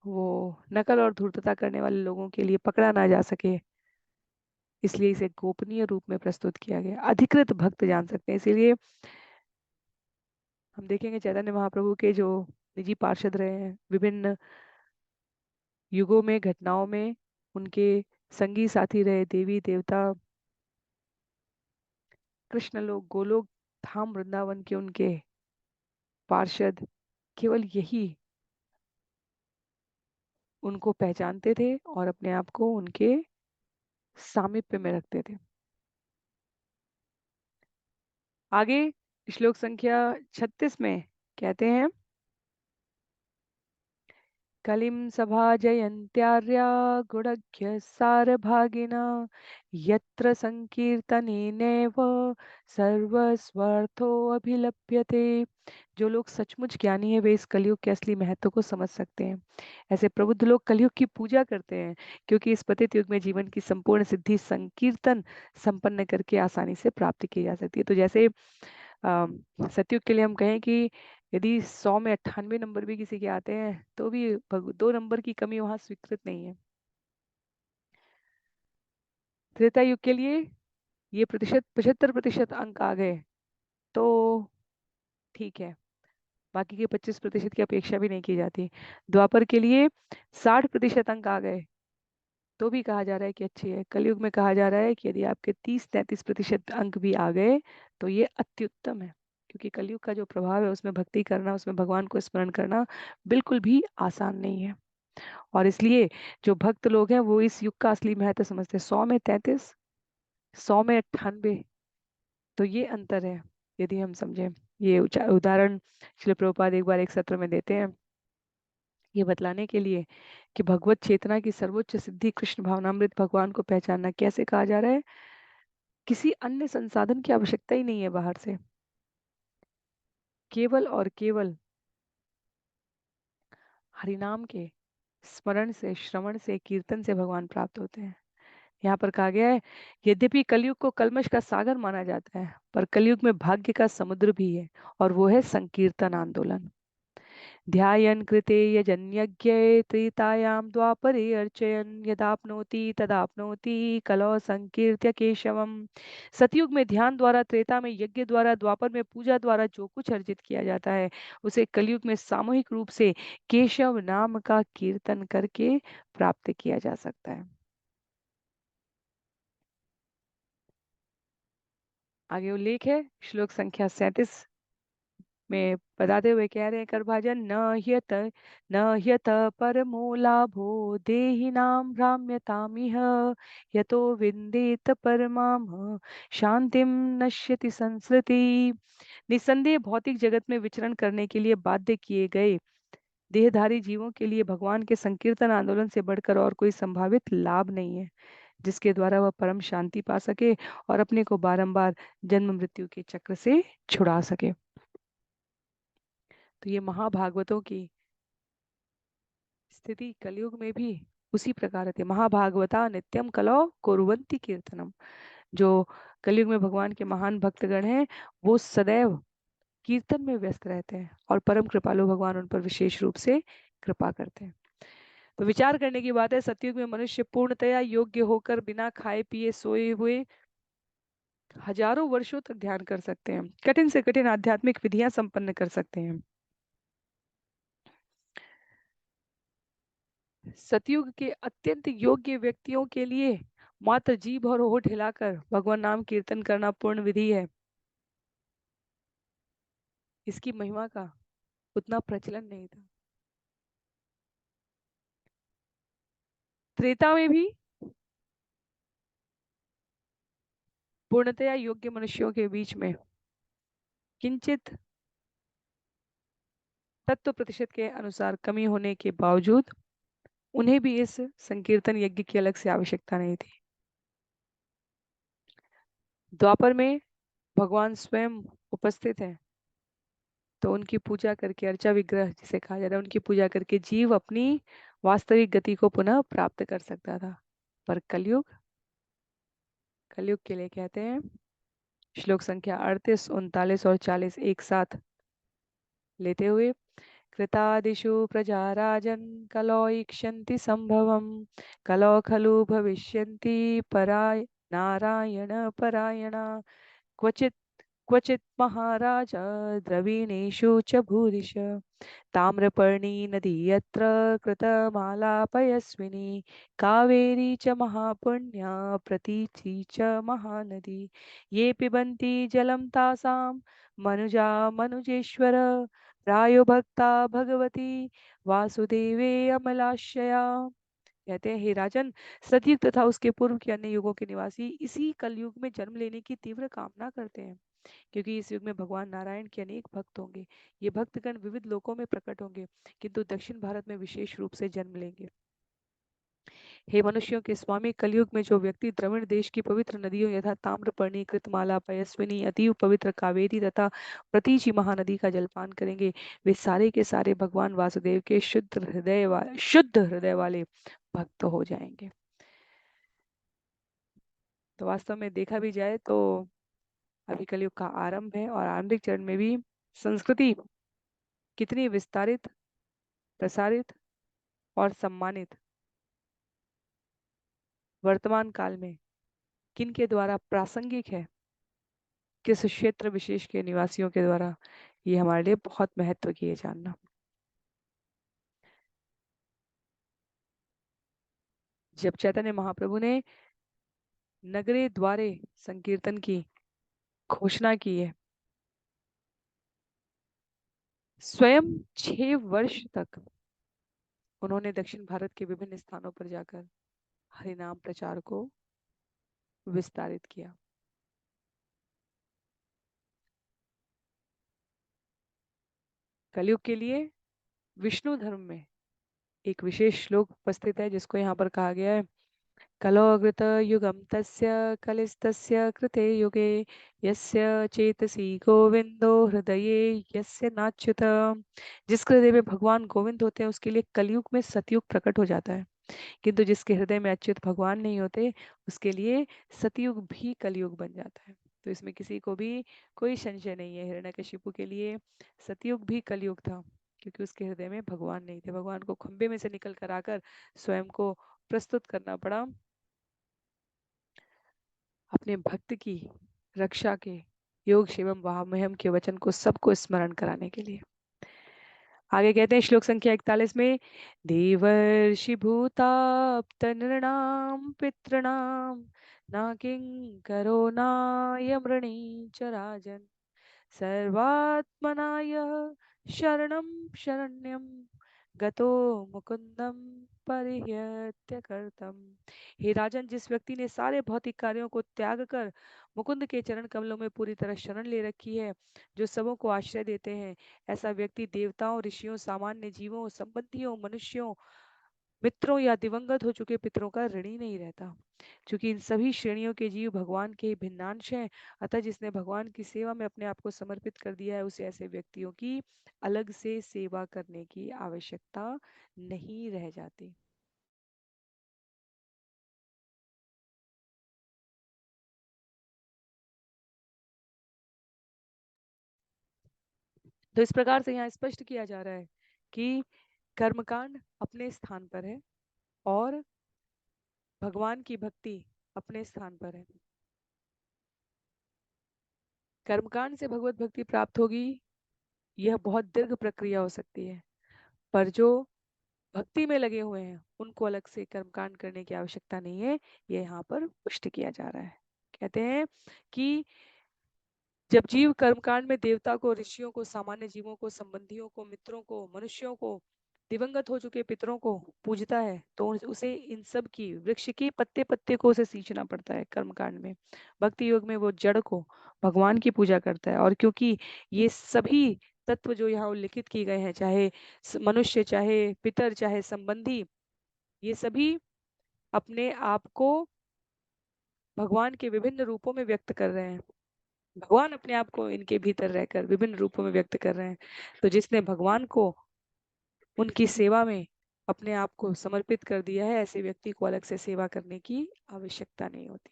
[SPEAKER 1] वो नकल और धूर्तता करने वाले लोगों के लिए पकड़ा ना जा सके, इसलिए इसे गोपनीय रूप में प्रस्तुत किया गया, अधिकृत भक्त जान सकते हैं। इसीलिए हम देखेंगे चैतन्य महाप्रभु के जो निजी पार्षद रहे हैं विभिन्न युगों में घटनाओं में, उनके संगी साथी रहे देवी देवता कृष्ण लोग गोलोक धाम वृंदावन के उनके पार्षद केवल यही उनको पहचानते थे और अपने आप को उनके सामीप्य में रखते थे। आगे श्लोक संख्या 36 में कहते हैं, कलिं सभाजयन्त्यार्या गुणज्ञ सारभागिना यत्र संकीर्तनेनैव सर्वस्वार्थो अभिलप्यते। जो लोग सचमुच ज्ञानी है वे इस कलयुग के असली महत्व को समझ सकते हैं। ऐसे प्रबुद्ध लोग कलयुग की पूजा करते हैं क्योंकि इस पतित युग में जीवन की संपूर्ण सिद्धि संकीर्तन संपन्न करके आसानी से प्राप्त की जा सकती है। तो जैसे सतयुग के लिए हम कहें कि यदि 100 में 98 नंबर भी किसी के आते हैं तो भी 2 नंबर की कमी वहां स्वीकृत नहीं है। त्रेता युग के लिए ये प्रतिशत 75% अंक आ गए तो ठीक है, बाकी के 25% की अपेक्षा भी नहीं की जाती। द्वापर के लिए 60% अंक आ गए तो भी कहा जा रहा है कि अच्छी है। कलयुग में कहा जा रहा है कि यदि आपके 30-33% अंक भी आ गए तो ये अत्युत्तम है, क्योंकि कलयुग का जो प्रभाव है उसमें भक्ति करना, उसमें भगवान को स्मरण करना बिल्कुल भी आसान नहीं है। और इसलिए जो भक्त लोग हैं वो इस युग का असली महत्व समझते हैं। 100 में 33, 100 में 98, तो ये अंतर है। यदि हम समझें, ये उदाहरण श्रील प्रभुपाद एक बार एक सत्र में देते हैं ये बतलाने के लिए कि भगवत चेतना की सर्वोच्च सिद्धि कृष्ण भावनामृत भगवान को पहचानना कैसे कहा जा रहा है। किसी अन्य संसाधन की आवश्यकता ही नहीं है बाहर से, केवल और केवल हरिनाम के स्मरण से, श्रवण से, कीर्तन से भगवान प्राप्त होते हैं। यहाँ पर कहा गया है, यद्यपि कलयुग को कल्मश का सागर माना जाता है पर कलयुग में भाग्य का समुद्र भी है और वो है संकीर्तन आंदोलन। ध्यायन् कृते यजन्यज्ञे त्रेतायां द्वापरे अर्चयन् यदाप्नोति तदाप्नोति कलौ संकीर्त्य केशवम। सतयुग में ध्यान द्वारा, त्रेता में यज्ञ द्वारा, द्वापर में पूजा द्वारा जो कुछ अर्जित किया जाता है उसे कलयुग में सामूहिक रूप से केशव नाम का कीर्तन करके प्राप्त किया जा सकता है। आगे उल्लेख है श्लोक संख्या 37 में बताते हुए कह रहे हैं, कर भाजन न ह्यत परमो लाभो देहिनां भ्राम्यतामिह यतो विन्देत परमाम शांतिम नश्यति संस्कृति। निस्संदेह भौतिक जगत में विचरण करने के लिए बाध्य किए गए देहधारी जीवों के लिए भगवान के संकीर्तन आंदोलन से बढ़कर और कोई संभावित लाभ नहीं है जिसके द्वारा वह परम शांति पा सके और अपने को बारंबार जन्म मृत्यु के चक्र से छुड़ा सके। तो ये महाभागवतों की स्थिति कलयुग में भी उसी प्रकार थी। महाभागवता नित्यम कलौ कुर्वन्ति कीर्तनम। जो कलयुग में भगवान के महान भक्तगण हैं वो सदैव कीर्तन में व्यस्त रहते हैं और परम कृपालु भगवान उन पर विशेष रूप से कृपा करते हैं। तो विचार करने की बात है, सतयुग में मनुष्य पूर्णतया योग्य होकर बिना खाए पिए सोए हुए हजारों वर्षों तक ध्यान कर सकते हैं, कठिन से कठिन आध्यात्मिक विधियां संपन्न कर सकते हैं। सतयुग के अत्यंत योग्य व्यक्तियों के लिए मात्र जीभ और होठ हिलाकर भगवान नाम कीर्तन करना पूर्ण विधि है। इसकी महिमा का उतना प्रचलन नहीं था। त्रेता में भी पूर्णतया योग्य मनुष्यों के बीच में किंचित तत्व प्रतिशत के अनुसार कमी होने के बावजूद उन्हें भी इस संकीर्तन यज्ञ की अलग से आवश्यकता नहीं थी। द्वापर में भगवान स्वयं उपस्थित हैं, तो उनकी पूजा करके, अर्चा विग्रह जिसे कहा जाता है, उनकी पूजा करके जीव अपनी वास्तविक गति को पुनः प्राप्त कर सकता था। पर कलयुग, कलयुग के लिए कहते हैं, श्लोक संख्या 38, 39 और 40 एक साथ लेते हुए, कृतादिषु प्रजा राजन् कलौ ईक्षन्ति संभवम् कलौ खलु भविष्यन्ति पराय नारायण परायणा क्वचित् क्वचित् महाराज द्रविणेषु च भूरिश ताम्रपर्णी नदी यत्र कृतमालापयस्विनी कावेरी च महापुण्या प्रतीची च महानदी ये पिबन्ति जलं तासां मनुजा मनुजेश्वर प्रायो भक्ता भगवती वासुदेवे अमलाशया। कहते हैं, हे राजन, सतयुग तथा उसके पूर्व के अन्य युगों के निवासी इसी कलयुग में जन्म लेने की तीव्र कामना करते हैं, क्योंकि इस युग में भगवान नारायण के अनेक भक्त होंगे। ये भक्तगण विविध लोकों में प्रकट होंगे, किंतु दक्षिण भारत में विशेष रूप से जन्म लेंगे। हे मनुष्यों के स्वामी, कलयुग में जो व्यक्ति द्रविड़ देश की पवित्र नदियों यथा ताम्रपर्णी, कृतमाला, पयस्विनी, अतीव पवित्र कावेरी तथा प्रतीची महानदी का जलपान करेंगे, वे सारे के सारे भगवान वासुदेव के शुद्ध हृदय वाले भक्त हो जाएंगे। तो वास्तव में देखा भी जाए तो अभी कलयुग का आरंभ है, और आरंभिक चरण में भी संस्कृति कितनी विस्तारित, प्रसारित और सम्मानित वर्तमान काल में किन के द्वारा प्रासंगिक है, किस क्षेत्र विशेष के निवासियों के द्वारा, ये हमारे लिए बहुत महत्व की है जानना। जब चैतन्य महाप्रभु ने नगरे द्वारे संकीर्तन की घोषणा की है, स्वयं 6 वर्ष तक उन्होंने दक्षिण भारत के विभिन्न स्थानों पर जाकर हरिनाम प्रचार को विस्तारित किया। कलयुग के लिए विष्णु धर्म में एक विशेष श्लोक उपस्थित है, जिसको यहाँ पर कहा गया है, कलोऽकृत युगं तस्य कलिस्तस्य कृते युगे यस्य चेतसि गोविंदो हृदये यस्य नाच्युत। जिसके हृदय में भगवान गोविंद होते हैं उसके लिए कलयुग में सतयुग प्रकट हो जाता है, किंतु जिसके हृदय में अच्युत भगवान नहीं होते उसके लिए सतयुग भी कलयुग बन जाता है। तो इसमें किसी को भी कोई संशय नहीं है, हिरण्यकशिपु के लिए सतयुग भी कलयुग था, क्योंकि उसके हृदय में भगवान नहीं थे। भगवान को खंबे में से निकल कर आकर स्वयं को प्रस्तुत करना पड़ा अपने भक्त की रक्षा के, योग शिवम वहाम्यहम के वचन को सबको स्मरण कराने के लिए। आगे कहते हैं श्लोक संख्या 41 में, देवर्षि भूताप्त नृणाम पितृणाम न किंकरो नायमृणी च राजन् सर्वात्मनाय शरणं शरण्यं गतो मुकुंदम परिहत्य कर्तम। हे राजन, जिस व्यक्ति ने सारे भौतिक कार्यों को त्याग कर मुकुंद के चरण कमलों में पूरी तरह शरण ले रखी है, जो सबों को आश्रय देते हैं, ऐसा व्यक्ति देवताओं, ऋषियों, सामान्य जीवों, संबंधियों, मनुष्यों, मित्रों या दिवंगत हो चुके पितरों का ऋणी नहीं रहता। क्योंकि इन सभी श्रेणियों के जीव भगवान के भिन्नांश हैं, अतः जिसने भगवान की सेवा में अपने आप को समर्पित कर दिया है, उसे ऐसे व्यक्तियों की अलग से सेवा करने की आवश्यकता नहीं रह जाती। तो इस प्रकार से यहाँ स्पष्ट किया जा रहा है कि कर्मकांड अपने स्थान पर है और भगवान की भक्ति अपने स्थान पर है। कर्मकांड से भगवत भक्ति प्राप्त होगी, यह बहुत दीर्घ प्रक्रिया हो सकती है, पर जो भक्ति में लगे हुए हैं उनको अलग से कर्मकांड करने की आवश्यकता नहीं है। ये यहाँ पर पुष्ट किया जा रहा है। कहते हैं कि जब जीव कर्मकांड में देवता को, ऋषियों को, सामान्य जीवों को, संबंधियों को, मित्रों को, मनुष्यों को, दिवंगत हो चुके पितरों को पूजता है तो उसे इन सब की, वृक्ष की पत्ते पत्ते को उसे सींचना पड़ता है। कर्मकांड में, भक्ति योग में वो जड़ को, भगवान की पूजा करता है। और क्योंकि ये सभी तत्व जो यहाँ उल्लिखित किए गए हैं, चाहे मनुष्य, चाहे पितर, चाहे संबंधी, ये सभी अपने आप को भगवान के विभिन्न रूपों में व्यक्त कर रहे हैं। भगवान अपने आप को इनके भीतर रहकर विभिन्न रूपों में व्यक्त कर रहे हैं। तो जिसने भगवान को उनकी सेवा में अपने आप को समर्पित कर दिया है, ऐसे व्यक्ति को अलग से सेवा करने की आवश्यकता नहीं होती।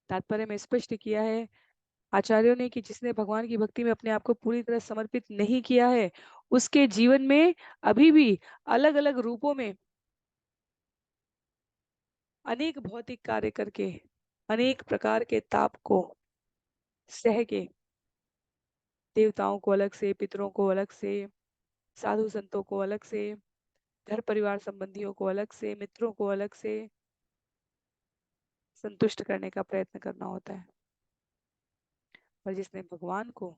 [SPEAKER 1] तात्पर्य में स्पष्ट किया है आचार्यों ने कि जिसने भगवान की भक्ति में अपने आप को पूरी तरह समर्पित नहीं किया है, उसके जीवन में अभी भी अलग अलग रूपों में अनेक भौतिक कार्य करके, अनेक प्रकार के ताप को सह के, देवताओं को अलग से, पितरों को अलग से, साधु संतों को अलग से, घर परिवार संबंधियों को अलग से, मित्रों को अलग से संतुष्ट करने का प्रयत्न करना होता है। पर जिसने भगवान को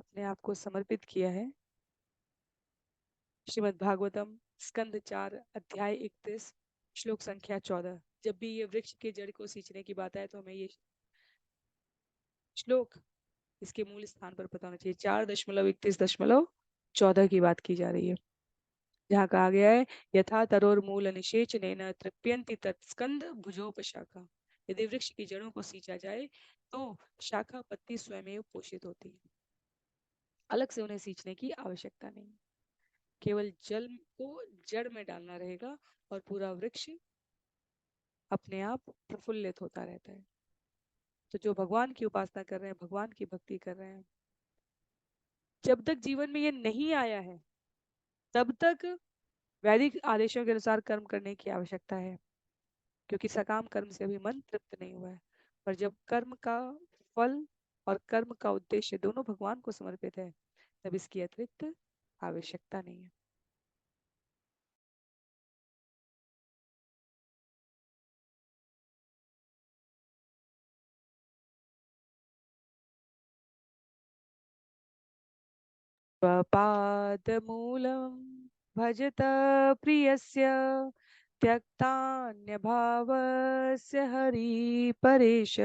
[SPEAKER 1] अपने आप को समर्पित किया है, श्रीमद् भागवतम स्कंद 4 अध्याय 31 श्लोक संख्या 14, जब भी ये वृक्ष के जड़ को सींचने की बात आए तो हमें ये श्लोक इसके मूल स्थान पर पता होना चाहिए। 4.31.14 की बात की जा रही है, जहाँ कहा गया है यथा तरोर मूल निषेचनेन तृप्यन्ति तत्स्कंद भुजोपशाखा। यदि वृक्ष की जड़ों को सींचा जाए तो शाखा पत्ती स्वयं पोषित होती है, अलग से उन्हें सींचने की आवश्यकता नहीं। केवल जल को जड़ में डालना रहेगा और पूरा वृक्ष अपने आप प्रफुल्लित होता रहता है। तो जो भगवान की उपासना कर रहे हैं, भगवान की भक्ति कर रहे हैं, जब तक जीवन में ये नहीं आया है तब तक वैदिक आदेशों के अनुसार कर्म करने की आवश्यकता है, क्योंकि सकाम कर्म से अभी मन तृप्त नहीं हुआ है। पर जब कर्म का फल और कर्म का उद्देश्य दोनों भगवान को समर्पित है, तब इसकी अतिरिक्त आवश्यकता नहीं है। स्वपादमूलं भजत प्रियस्य त्यक्तान्यभावस्य हरिपरेश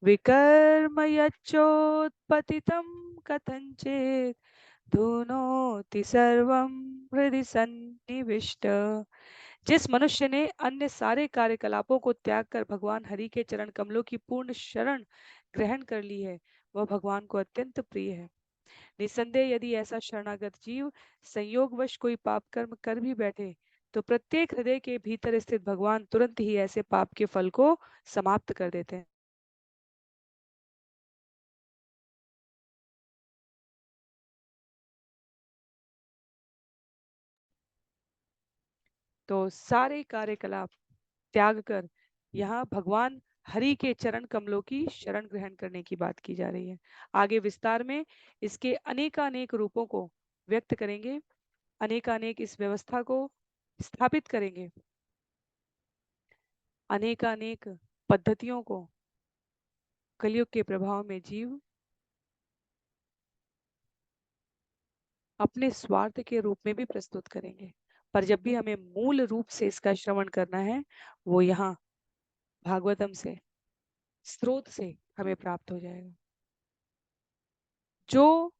[SPEAKER 1] विकर्म यच्चोत्पतितं कथञ्चित् धुनोति सर्वं हृदि सन्निविष्ट। जिस मनुष्य ने अन्य सारे कार्यकलापों को त्याग कर भगवान हरि के चरण कमलों की पूर्ण शरण ग्रहण कर ली है, वह भगवान को अत्यंत प्रिय है। निसंदेह यदि ऐसा शरणागत जीव संयोगवश कोई पाप कर्म कर भी बैठे तो प्रत्येक हृदय के भीतर स्थित भगवान तुरंत ही ऐसे पाप के फल को समाप्त कर देते हैं। तो सारे कार्यकलाप त्याग कर यहाँ भगवान हरि के चरण कमलों की शरण ग्रहण करने की बात की जा रही है। आगे विस्तार में इसके अनेकानेक रूपों को व्यक्त करेंगे, अनेकानेक इस व्यवस्था को स्थापित करेंगे, अनेकानेक पद्धतियों को कलयुग के प्रभाव में जीव अपने स्वार्थ के रूप में भी प्रस्तुत करेंगे। पर जब भी हमें मूल रूप से इसका श्रवण करना है, वो यहाँ भागवतम से, स्रोत से हमें प्राप्त हो जाएगा। जो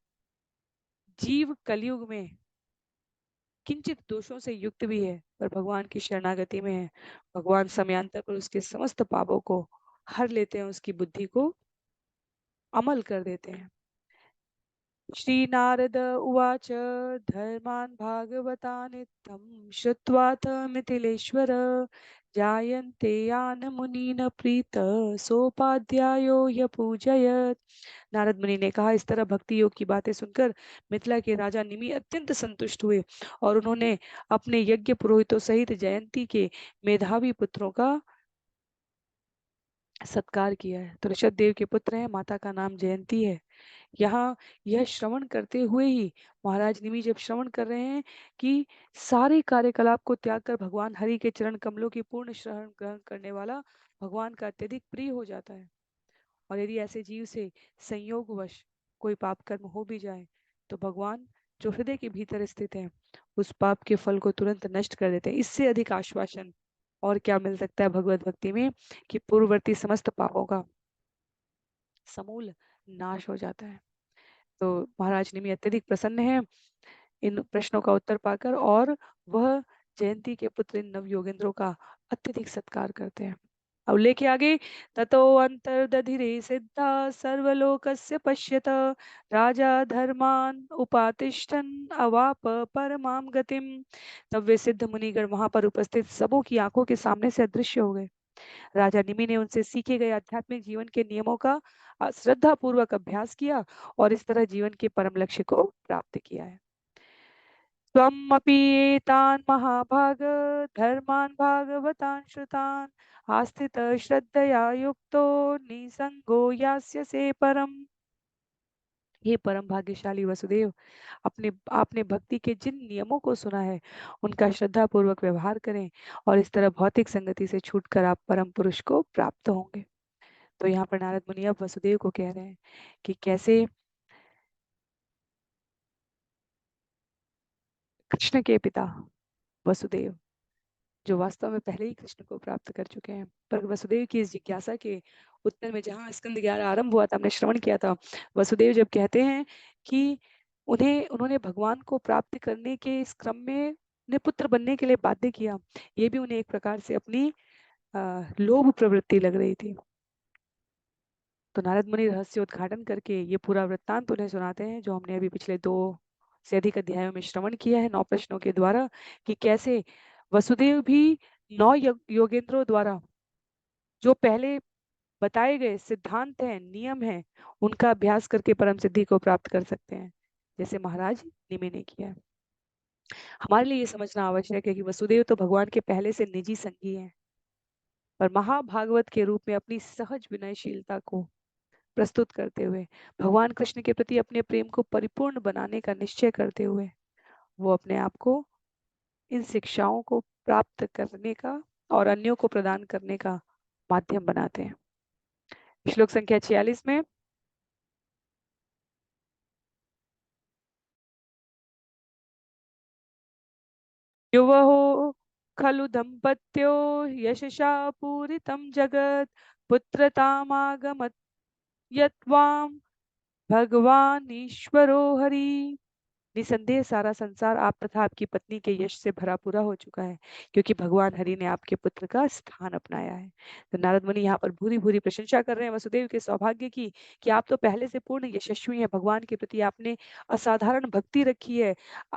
[SPEAKER 1] जीव कलयुग में किंचित दोषों से युक्त भी है पर भगवान की शरणागति में है, भगवान समयांतर पर उसके समस्त पापों को हर लेते हैं, उसकी बुद्धि को अमल कर देते हैं। श्री नारद उवाच धर्मान् भागवतानित्थं श्रुत्वाथ मिथिलेश्वर जायन्ते यान मुनीन प्रीत सोपाध्यायो य पूजयत्। नारद मुनि ने कहा, इस तरह भक्ति योग की बातें सुनकर मिथिला के राजा निमि अत्यंत संतुष्ट हुए और उन्होंने अपने यज्ञ पुरोहितों सहित जयंती के मेधावी पुत्रों का सत्कार किया है। तो ऋषभ देव के पुत्र हैं, माता का नाम जयंती है। यहाँ यह श्रवण करते हुए ही महाराज निमि जब श्रवण कर रहे हैं कि सारे कार्यकलाप को त्याग कर भगवान हरि के चरण कमलों की पूर्ण शरण ग्रहण करने वाला भगवान का अत्यधिक प्रिय हो जाता है, और यदि ऐसे जीव से संयोगवश कोई पाप कर्म हो भी जाए तो भगवान जो हृदय के भीतर स्थित है उस पाप के फल को तुरंत नष्ट कर देते हैं। इससे अधिक आश्वासन और क्या मिल सकता है भगवत भक्ति में कि पूर्ववर्ती समस्त पापों का समूल नाश हो जाता है। तो महाराज निमि अत्यधिक प्रसन्न है इन प्रश्नों का उत्तर पाकर और वह जयंती के पुत्र इन नव योगेंद्रों का अत्यधिक सत्कार करते हैं। अब लेके आगे, ततो अंतर्दधिरे सिद्धा सर्वलोकस्य पश्यत राजा धर्मान उपातिष्ठन अवाप परमां गतिम। तब वे सिद्ध मुनिगण वहां पर उपस्थित सबों की आंखों के सामने से अदृश्य हो गए। राजा निमि ने उनसे सीखे गए आध्यात्मिक जीवन के नियमों का श्रद्धा पूर्वक अभ्यास किया और इस तरह जीवन के परम लक्ष्य को प्राप्त किया है। त्वमपि एतान् महाभाग धर्मान् भागवतान् श्रुतान् आस्थित श्रद्धया युक्तो निसंगो यास्यसे परम। हे परम भाग्यशाली वसुदेव, अपने आपने भक्ति के जिन नियमों को सुना है उनका श्रद्धा पूर्वक व्यवहार करें और इस तरह भौतिक संगति से छूटकर आप परम पुरुष को प्राप्त होंगे। तो यहाँ पर नारद मुनि अब वसुदेव को कह रहे हैं कि कैसे कृष्ण के पिता वसुदेव जो वास्तव में पहले ही कृष्ण को प्राप्त कर चुके हैं, पर वसुदेव की इस जिज्ञासा के उत्तर में जहाँ स्कंद 11 आरंभ हुआ था, हमने श्रवण किया था, वसुदेव जब कहते हैं कि उन्होंने भगवान को प्राप्त करने के इस क्रम में उन्हें पुत्र बनने के लिए बाध्य किया, ये भी उन्हें एक प्रकार से अपनी लोभ प्रवृत्ति लग रही थी। तो नारद मुनि रहस्य उद्घाटन करके ये पूरा वृत्तांत उन्हें सुनाते हैं जो हमने अभी पिछले 2 से अधिक अध्यायों में श्रवण किया है 9 प्रश्नों के द्वारा, कि कैसे वसुदेव भी 9 योगेंद्रों द्वारा जो पहले बताए गए सिद्धांत हैं, नियम हैं, उनका अभ्यास करके परम सिद्धि को प्राप्त कर सकते हैं, जैसे महाराज निमि ने किया है। हमारे लिए ये समझना आवश्यक है कि वसुदेव तो भगवान के पहले से निजी संगी हैं, पर महाभागवत के रूप में अपनी सहज विनयशीलता को प्रस्तुत करते हुए भगवान कृष्ण के प्रति अपने प्रेम को परिपूर्ण बनाने का निश्चय करते हुए वो अपने आप को इन शिक्षाओं को प्राप्त करने का और अन्यों को प्रदान करने का माध्यम बनाते हैं। श्लोक संख्या 46 में, युवहो खलु दंपत्यो यशसा पूरितं जगत् पुत्रतामागमत् यत्वां भगवान ईश्वरो हरि। निसंदेह सारा संसार आप तथा आपकी पत्नी के यश से भरा पूरा हो चुका है क्योंकि भगवान हरि ने आपके पुत्र का स्थान अपनाया है। तो नारद मुनि यहाँ पर भूरी भूरी प्रशंसा कर रहे हैं वसुदेव के सौभाग्य की कि आप तो पहले से पूर्ण यशस्वी हैं, भगवान के प्रति आपने असाधारण भक्ति रखी है।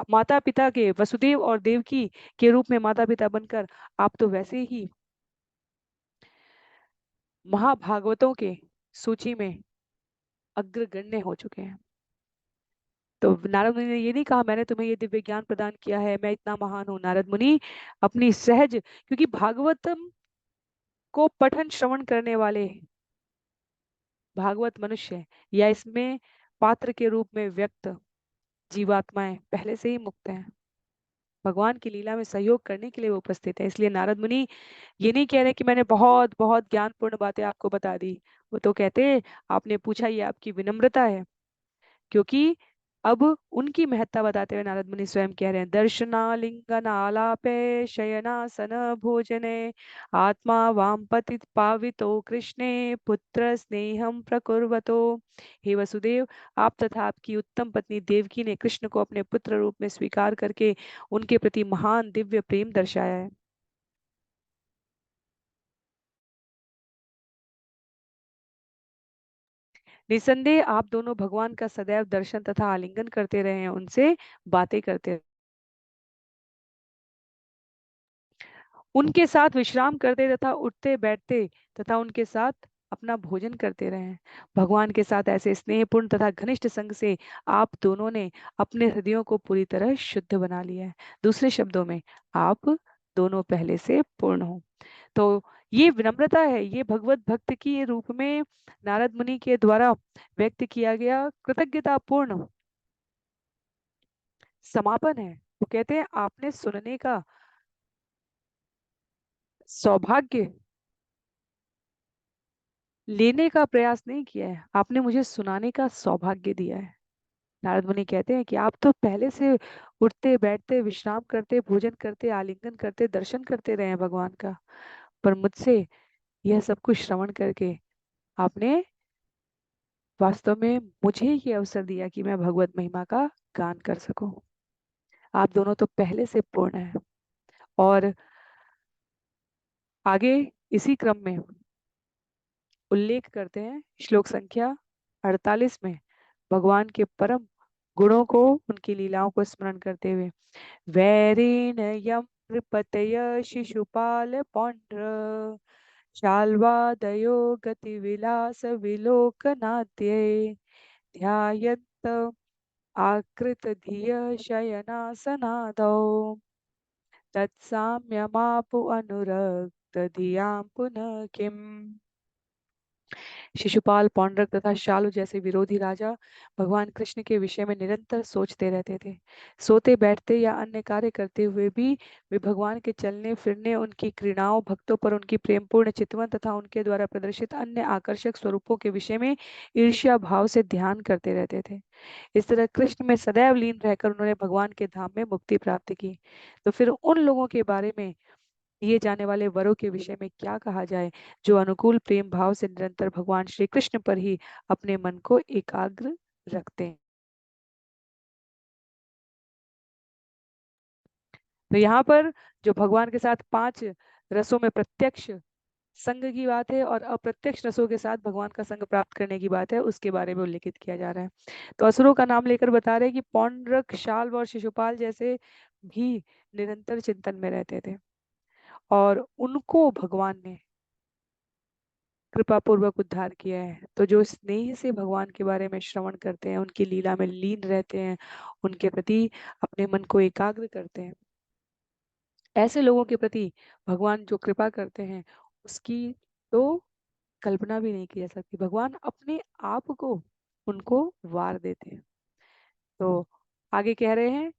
[SPEAKER 1] माता पिता के वसुदेव और देवकी के रूप में माता पिता बनकर आप तो वैसे ही महाभागवतों के सूची में अग्रगण्य हो चुके हैं। तो नारद मुनि ने ये नहीं कहा मैंने तुम्हें ये दिव्य ज्ञान प्रदान किया है, मैं इतना महान हूँ। नारद मुनि अपनी सहज, क्योंकि भागवतम को पठन श्रवण करने वाले भागवत मनुष्य या इसमें पात्र के रूप में व्यक्त जीवात्माएं पहले से ही मुक्त हैं, भगवान की लीला में सहयोग करने के लिए वो उपस्थित है। इसलिए नारद मुनि ये नहीं कह रहे कि मैंने बहुत बहुत ज्ञानपूर्ण बातें आपको बता दी, वो तो कहते आपने पूछा, ये आपकी विनम्रता है। क्योंकि अब उनकी महत्ता बताते हुए नारद मुनि स्वयं कह रहे हैं, दर्शनालिंगन आलापे शयनासन भोजने आत्मा वाम पति पावितो कृष्णे पुत्र स्नेहम प्रकुर्वतो। हे वसुदेव, आप तथा आपकी उत्तम पत्नी देवकी ने कृष्ण को अपने पुत्र रूप में स्वीकार करके उनके प्रति महान दिव्य प्रेम दर्शाया है। निसंदेह आप दोनों भगवान का सदैव दर्शन तथा आलिंगन करते रहे हैं, उनसे बातें करते, उनके साथ विश्राम करते तथा उठते बैठते तथा उनके साथ अपना भोजन करते रहे हैं। भगवान के साथ ऐसे स्नेहपूर्ण तथा घनिष्ठ संग से आप दोनों ने अपने हृदयों को पूरी तरह शुद्ध बना लिया है। दूसरे शब्दों में आप दोनों पहले से पूर्ण हो। तो ये विनम्रता है, ये भगवत भक्त की रूप में नारद मुनि के द्वारा व्यक्त किया गया कृतज्ञता पूर्ण समापन है। वो कहते हैं आपने सुनने का सौभाग्य लेने का प्रयास नहीं किया है, आपने मुझे सुनाने का सौभाग्य दिया है। नारद मुनि कहते हैं कि आप तो पहले से उठते बैठते विश्राम करते भोजन करते आलिंगन करते दर्शन करते रहे हैं भगवान का, पर मुझसे यह सब कुछ श्रवण करके आपने वास्तव में मुझे ये अवसर दिया कि मैं भगवत महिमा का गान कर सकूं। आप दोनों तो पहले से पूर्ण हैं। और आगे इसी क्रम में उल्लेख करते हैं श्लोक संख्या 48 में भगवान के परम गुणों को, उनकी लीलाओं को स्मरण करते हुए, वैरेण यम नृपतय शिशुपाल पौंड्र शाल्वादयो गति विलास विलोकनाद्ये ध्यायन्त आकृत धिय शयनासनादौ तत्साम्यमापु अनुरक्त धियां पुनः किम। शिशुपाल, पौंड्रक तथा शालू जैसे विरोधी राजा भगवान कृष्ण के विषय में निरंतर सोचते रहते थे। सोते बैठते या अन्य कार्य करते हुए भी वे भगवान के चलने फिरने, उनकी क्रीड़ाओं, भक्तों पर उनकी प्रेमपूर्ण चितवन तथा उनके द्वारा प्रदर्शित अन्य आकर्षक स्वरूपों के विषय में ईर्ष्या भाव से ध्यान करते रहते थे। इस तरह कृष्ण में सदैव लीन रहकर उन्होंने भगवान के धाम में मुक्ति प्राप्त की। तो फिर उन लोगों के बारे में दिए जाने वाले वरों के विषय में क्या कहा जाए, जो अनुकूल प्रेम भाव से निरंतर भगवान श्री कृष्ण पर ही अपने मन को एकाग्र रखते हैं। तो यहाँ पर जो भगवान के साथ 5 रसों में प्रत्यक्ष संग की बात है और अप्रत्यक्ष रसों के साथ भगवान का संग प्राप्त करने की बात है, उसके बारे में उल्लेखित किया जा रहा है। तो असुरों का नाम लेकर बता रहे हैं कि पौंड्रक, शाल्व और शिशुपाल जैसे भी निरंतर चिंतन में रहते थे, और उनको भगवान ने कृपा पूर्वक उद्धार किया है। तो जो स्नेह से भगवान के बारे में श्रवण करते हैं, उनकी लीला में लीन रहते हैं, उनके प्रति अपने मन को एकाग्र करते हैं, ऐसे लोगों के प्रति भगवान जो कृपा करते हैं, उसकी तो कल्पना भी नहीं की जा सकती। भगवान अपने आप को उनको वार देते हैं। तो आगे कह रहे हैं,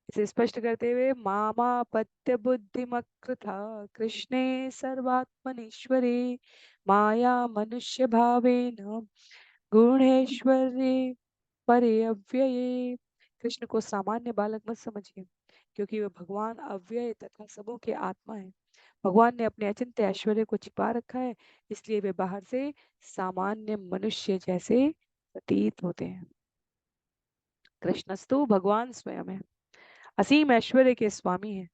[SPEAKER 1] इसे स्पष्ट करते हुए, मामापत्य बुद्धिमकृथा कृष्णे सर्वात्मनीश्वरे माया मनुष्य भावेन गुणेश्वरे परे अव्यये। कृष्ण को सामान्य बालक मत समझिए, क्योंकि वे भगवान अव्यय तथा सबों के आत्मा है। भगवान ने अपने अचिंत्य ऐश्वर्य को छिपा रखा है, इसलिए वे बाहर से सामान्य मनुष्य जैसे प्रतीत होते हैं। कृष्णस्तु भगवान स्वयं है, असीम ऐश्वर्य के स्वामी हैं,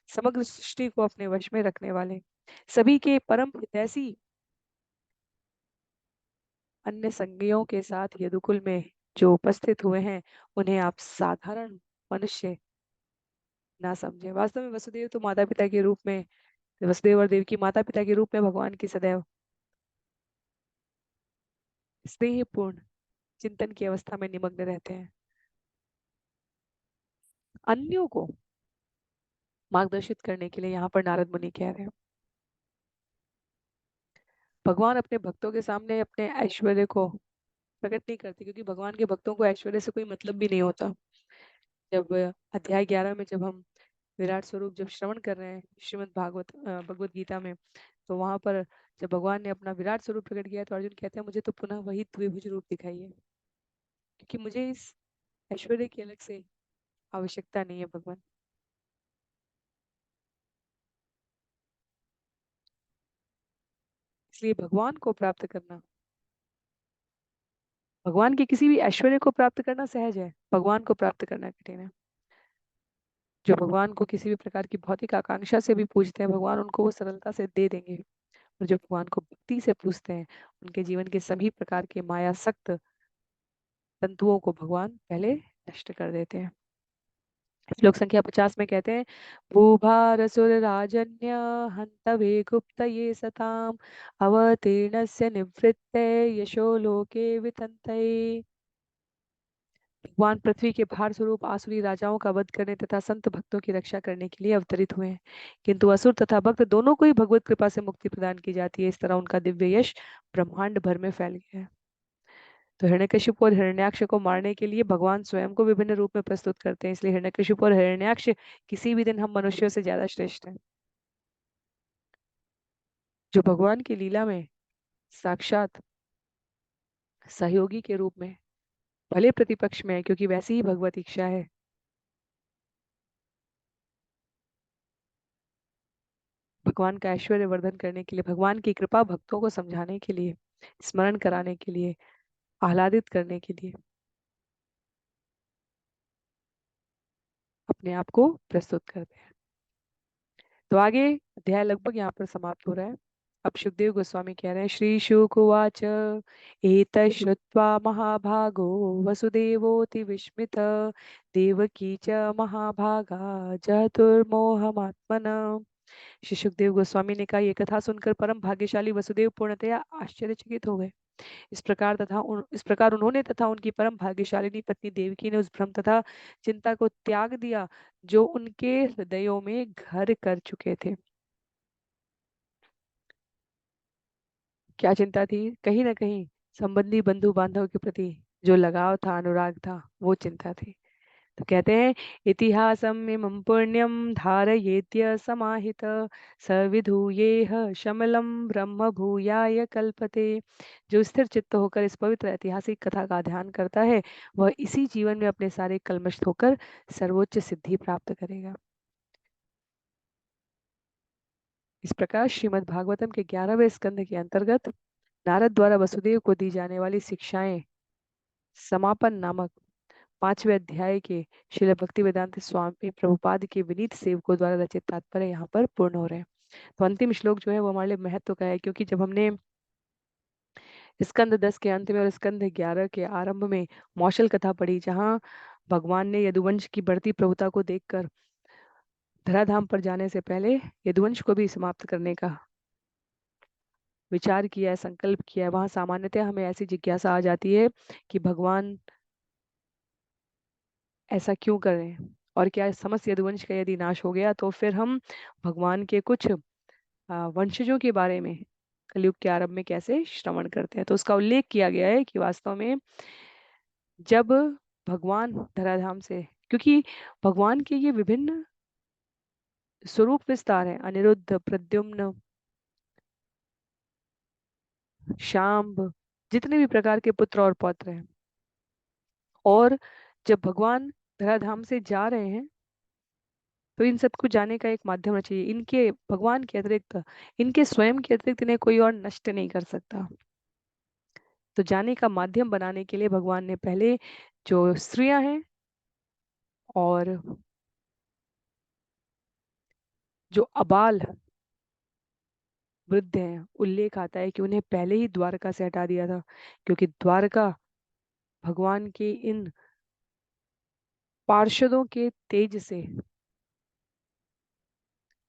[SPEAKER 1] समग्र सृष्टि को अपने वश में रखने वाले, सभी के परम हितैषी। अन्य संगियों के साथ यदुकुल में जो उपस्थित हुए हैं, उन्हें आप साधारण मनुष्य ना समझे। वास्तव में वसुदेव तो माता पिता के रूप में, वसुदेव और देव की माता पिता के रूप में भगवान की सदैव स्नेहपूर्ण चिंतन की अवस्था में निमग्न रहते हैं। अन्यों को मार्गदर्शित करने के लिए यहाँ पर नारद मुनि कह रहे हैं, भगवान अपने भक्तों के सामने अपने ऐश्वर्य को प्रकट नहीं करते, क्योंकि भगवान के भक्तों को ऐश्वर्य से कोई मतलब भी नहीं होता। जब अध्याय 11 में जब हम विराट स्वरूप जब श्रवण कर रहे हैं श्रीमद् भगवत गीता में, तो वहां पर जब भगवान ने अपना विराट स्वरूप प्रकट किया, तो अर्जुन कहते हैं मुझे तो पुनः वही द्विभुज रूप दिखाइए, क्योंकि मुझे इस ऐश्वर्य की अलग से आवश्यकता नहीं है भगवान। इसलिए भगवान को प्राप्त करना, भगवान के किसी भी ऐश्वर्य को प्राप्त करना सहज है, भगवान को प्राप्त करना कठिन है। जो भगवान को किसी भी प्रकार की भौतिक आकांक्षा से भी पूजते हैं, भगवान उनको वो सरलता से दे देंगे। और जो भगवान को भक्ति से पूजते हैं, उनके जीवन के सभी प्रकार के माया सक्त तंतुओं को भगवान पहले नष्ट कर देते हैं। श्लोक संख्या 50 में कहते हैं, भूभार सुर राजन्य हंतवे गुप्त ये सताम अवतीर्णस्य निवृत्ते यशो लोके वितंतये। भगवान पृथ्वी के भार स्वरूप आसुरी राजाओं का वध करने तथा संत भक्तों की रक्षा करने के लिए अवतरित हुए हैं, किंतु असुर तथा भक्त दोनों को ही भगवत कृपा से मुक्ति प्रदान की जाती है। इस तरह उनका दिव्य यश ब्रह्मांड भर में फैल गया है। तो हिरण्यकशिपु और हिरण्याक्ष को मारने के लिए भगवान स्वयं को विभिन्न रूप में प्रस्तुत करते हैं, इसलिए हिरण्यकशिपु और हिरण्याक्ष किसी भी दिन हम मनुष्यों से ज्यादा श्रेष्ठ हैं। जो भगवान की लीला में साक्षात सहयोगी के रूप में, भले प्रतिपक्ष में है, क्योंकि वैसी ही भगवत इच्छा है। भगवान का ऐश्वर्य वर्धन करने के लिए, भगवान की कृपा भक्तों को समझाने के लिए, स्मरण कराने के लिए, आह्लादित करने के लिए अपने आप को प्रस्तुत करते हैं। तो आगे अध्याय लगभग यहाँ पर समाप्त हो रहा है। अब सुखदेव गोस्वामी कह रहे हैं, श्री शुक उवाच एतत् श्रुत्वा महाभागो वसुदेवोऽति विस्मित देवकी च महाभागा जतुर्मोहमात्मनः। श्री सुखदेव गोस्वामी ने कहा, ये कथा सुनकर परम भाग्यशाली वसुदेव पूर्णतया आश्चर्यचकित हो गए। इस प्रकार उन्होंने तथा उनकी परम भाग्यशालिनी पत्नी देवकी ने उस भ्रम तथा चिंता को त्याग दिया जो उनके हृदयों में घर कर चुके थे। क्या चिंता थी? कहीं ना कहीं संबंधी बंधु बांधव के प्रति जो लगाव था, अनुराग था, वो चिंता थी। तो कहते हैं, इतिहासम इमं पुण्यम धारयेत्य समाहित सविधूयेह शमलम ब्रह्म भूयाय कल्पते। जो स्थिर चित्त होकर इस पवित्र ऐतिहासिक कथा का ध्यान करता है, वह इसी जीवन में अपने सारे कलमश धोकर सर्वोच्च सिद्धि प्राप्त करेगा। इस प्रकार श्रीमद् भागवतम के 11वें स्कंद के अंतर्गत नारद द्वारा वसुदेव को दी जाने वाली शिक्षाएं समापन नामक 5वें अध्याय के श्रील भक्ति वेदांत स्वामी प्रभुपाद के विनीत सेवकों द्वारा रचित तात्पर्य यहाँ पर पूर्ण हो रहे हैं। तो अंतिम श्लोक जो है वो हमारे लिए महत्व का है, क्योंकि जब हमने स्कंद 10 के अंत में और स्कंद 11 के आरंभ में मौशल कथा पढ़ी, जहाँ भगवान ने यदुवंश की बढ़ती प्रभुता को देखकर धराधाम पर जाने से पहले यदुवंश को भी समाप्त करने का विचार किया है, संकल्प किया है, वहां सामान्यतः हमें ऐसी जिज्ञासा आ जाती है कि भगवान ऐसा क्यों कर रहे हैं, और क्या समस्त यदुवंश का यदि नाश हो गया तो फिर हम भगवान के कुछ वंशजों के बारे में कलयुग के आरंभ में कैसे श्रवण करते हैं। तो उसका उल्लेख किया गया है कि वास्तव में जब भगवान धराधाम से, क्योंकि भगवान के ये विभिन्न स्वरूप विस्तार है, अनिरुद्ध, प्रद्युम्न, शाम्ब, जितने भी प्रकार के पुत्र और पौत्र हैं, और जब भगवान धराधाम से जा रहे हैं तो इन सबको जाने का एक माध्यम होना चाहिए। इनके भगवान के अतिरिक्त, इनके स्वयं के अतिरिक्त इन्हें कोई और नष्ट नहीं कर सकता। तो जाने का माध्यम बनाने के लिए भगवान ने पहले जो स्त्रियां हैं और जो अबाल वृद्ध हैं, उल्लेख आता है कि उन्हें पहले ही द्वारका से हटा दिया था, क्योंकि द्वारका भगवान के इन पार्षदों के तेज से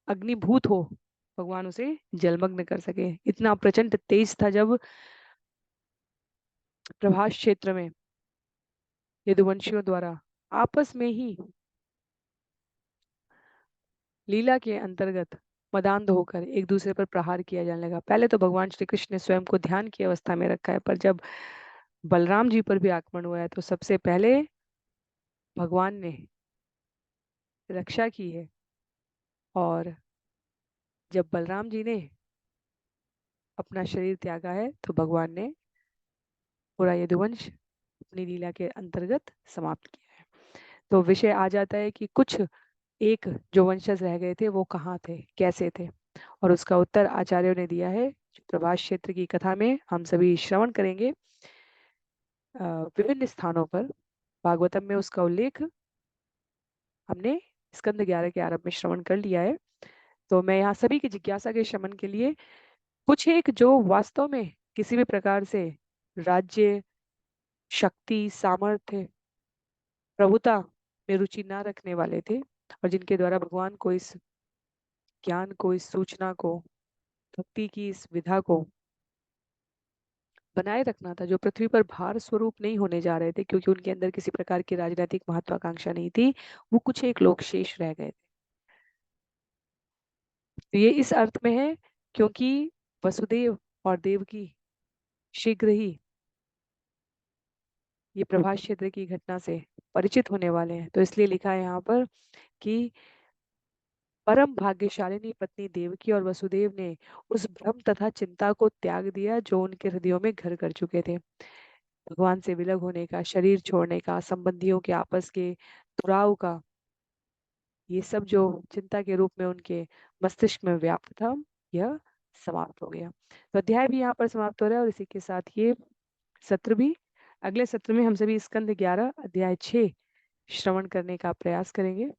[SPEAKER 1] अग्निभूत हो भगवान उसे जलमग्न कर सके। इतना प्रचंड तेज था जब प्रभास क्षेत्र में यदुवंशियों द्वारा आपस में ही लीला के अंतर्गत मदान्ध होकर एक दूसरे पर प्रहार किया जाने लगा। पहले तो भगवान श्री कृष्ण ने स्वयं को ध्यान की अवस्था में रखा है, पर जब बलराम जी पर भी आक्रमण हुआ है तो सबसे पहले भगवान ने रक्षा की है। और जब बलराम जी ने अपना शरीर त्यागा है तो भगवान ने पूरा यदुवंश अपनी लीला के अंतर्गत समाप्त किया है। तो विषय आ जाता है कि कुछ एक जो वंशज रह गए थे वो कहाँ थे, कैसे थे, और उसका उत्तर आचार्यों ने दिया है। प्रभास क्षेत्र की कथा में हम सभी श्रवण करेंगे विभिन्न स्थानों पर। भागवतम में उसका उल्लेख हमने स्कंद 11 के आरंभ में श्रवण कर लिया है। तो मैं यहाँ सभी की जिज्ञासा के शमन के लिए कुछ एक जो वास्तव में किसी भी प्रकार से राज्य, शक्ति, सामर्थ्य, प्रभुता में रुचि ना रखने वाले थे, और जिनके द्वारा भगवान को इस ज्ञान को, इस सूचना को, भक्ति की इस विधा को बनाए रखना था, जो पृथ्वी पर भार स्वरूप नहीं होने जा रहे थे क्योंकि उनके अंदर किसी प्रकार की राजनीतिक महत्वाकांक्षा नहीं थी, वो कुछ एक लोग शेष रह गए थे। तो ये इस अर्थ में है क्योंकि वसुदेव और देवकी शीघ्र ही ये प्रभास क्षेत्र की घटना से परिचित होने वाले हैं, तो इसलिए लिखा है यहाँ पर कि परम भाग्यशालिनी पत्नी देवकी और वसुदेव ने उस भ्रम तथा चिंता को त्याग दिया जो उनके हृदयों में घर कर चुके थे। भगवान से विलग होने का, शरीर छोड़ने का, संबंधियों के आपस के दुराव का, ये सब जो चिंता के रूप में उनके मस्तिष्क में व्याप्त था, यह समाप्त हो गया। तो अध्याय भी यहाँ पर समाप्त हो रहा है और इसी के साथ ये सत्र भी। अगले सत्र में हम सभी स्कंद 11 अध्याय 6 श्रवण करने का प्रयास करेंगे।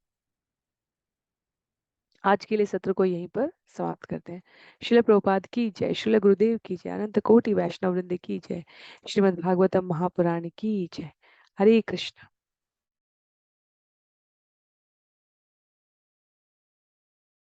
[SPEAKER 1] आज के लिए सत्र को यहीं पर समाप्त करते हैं। श्रील प्रभुपाद की जय, श्रील गुरुदेव की जय, अनंत कोटि वैष्णव वृंद की जय, श्रीमद् भागवतम महापुराण की जय। हरे कृष्ण।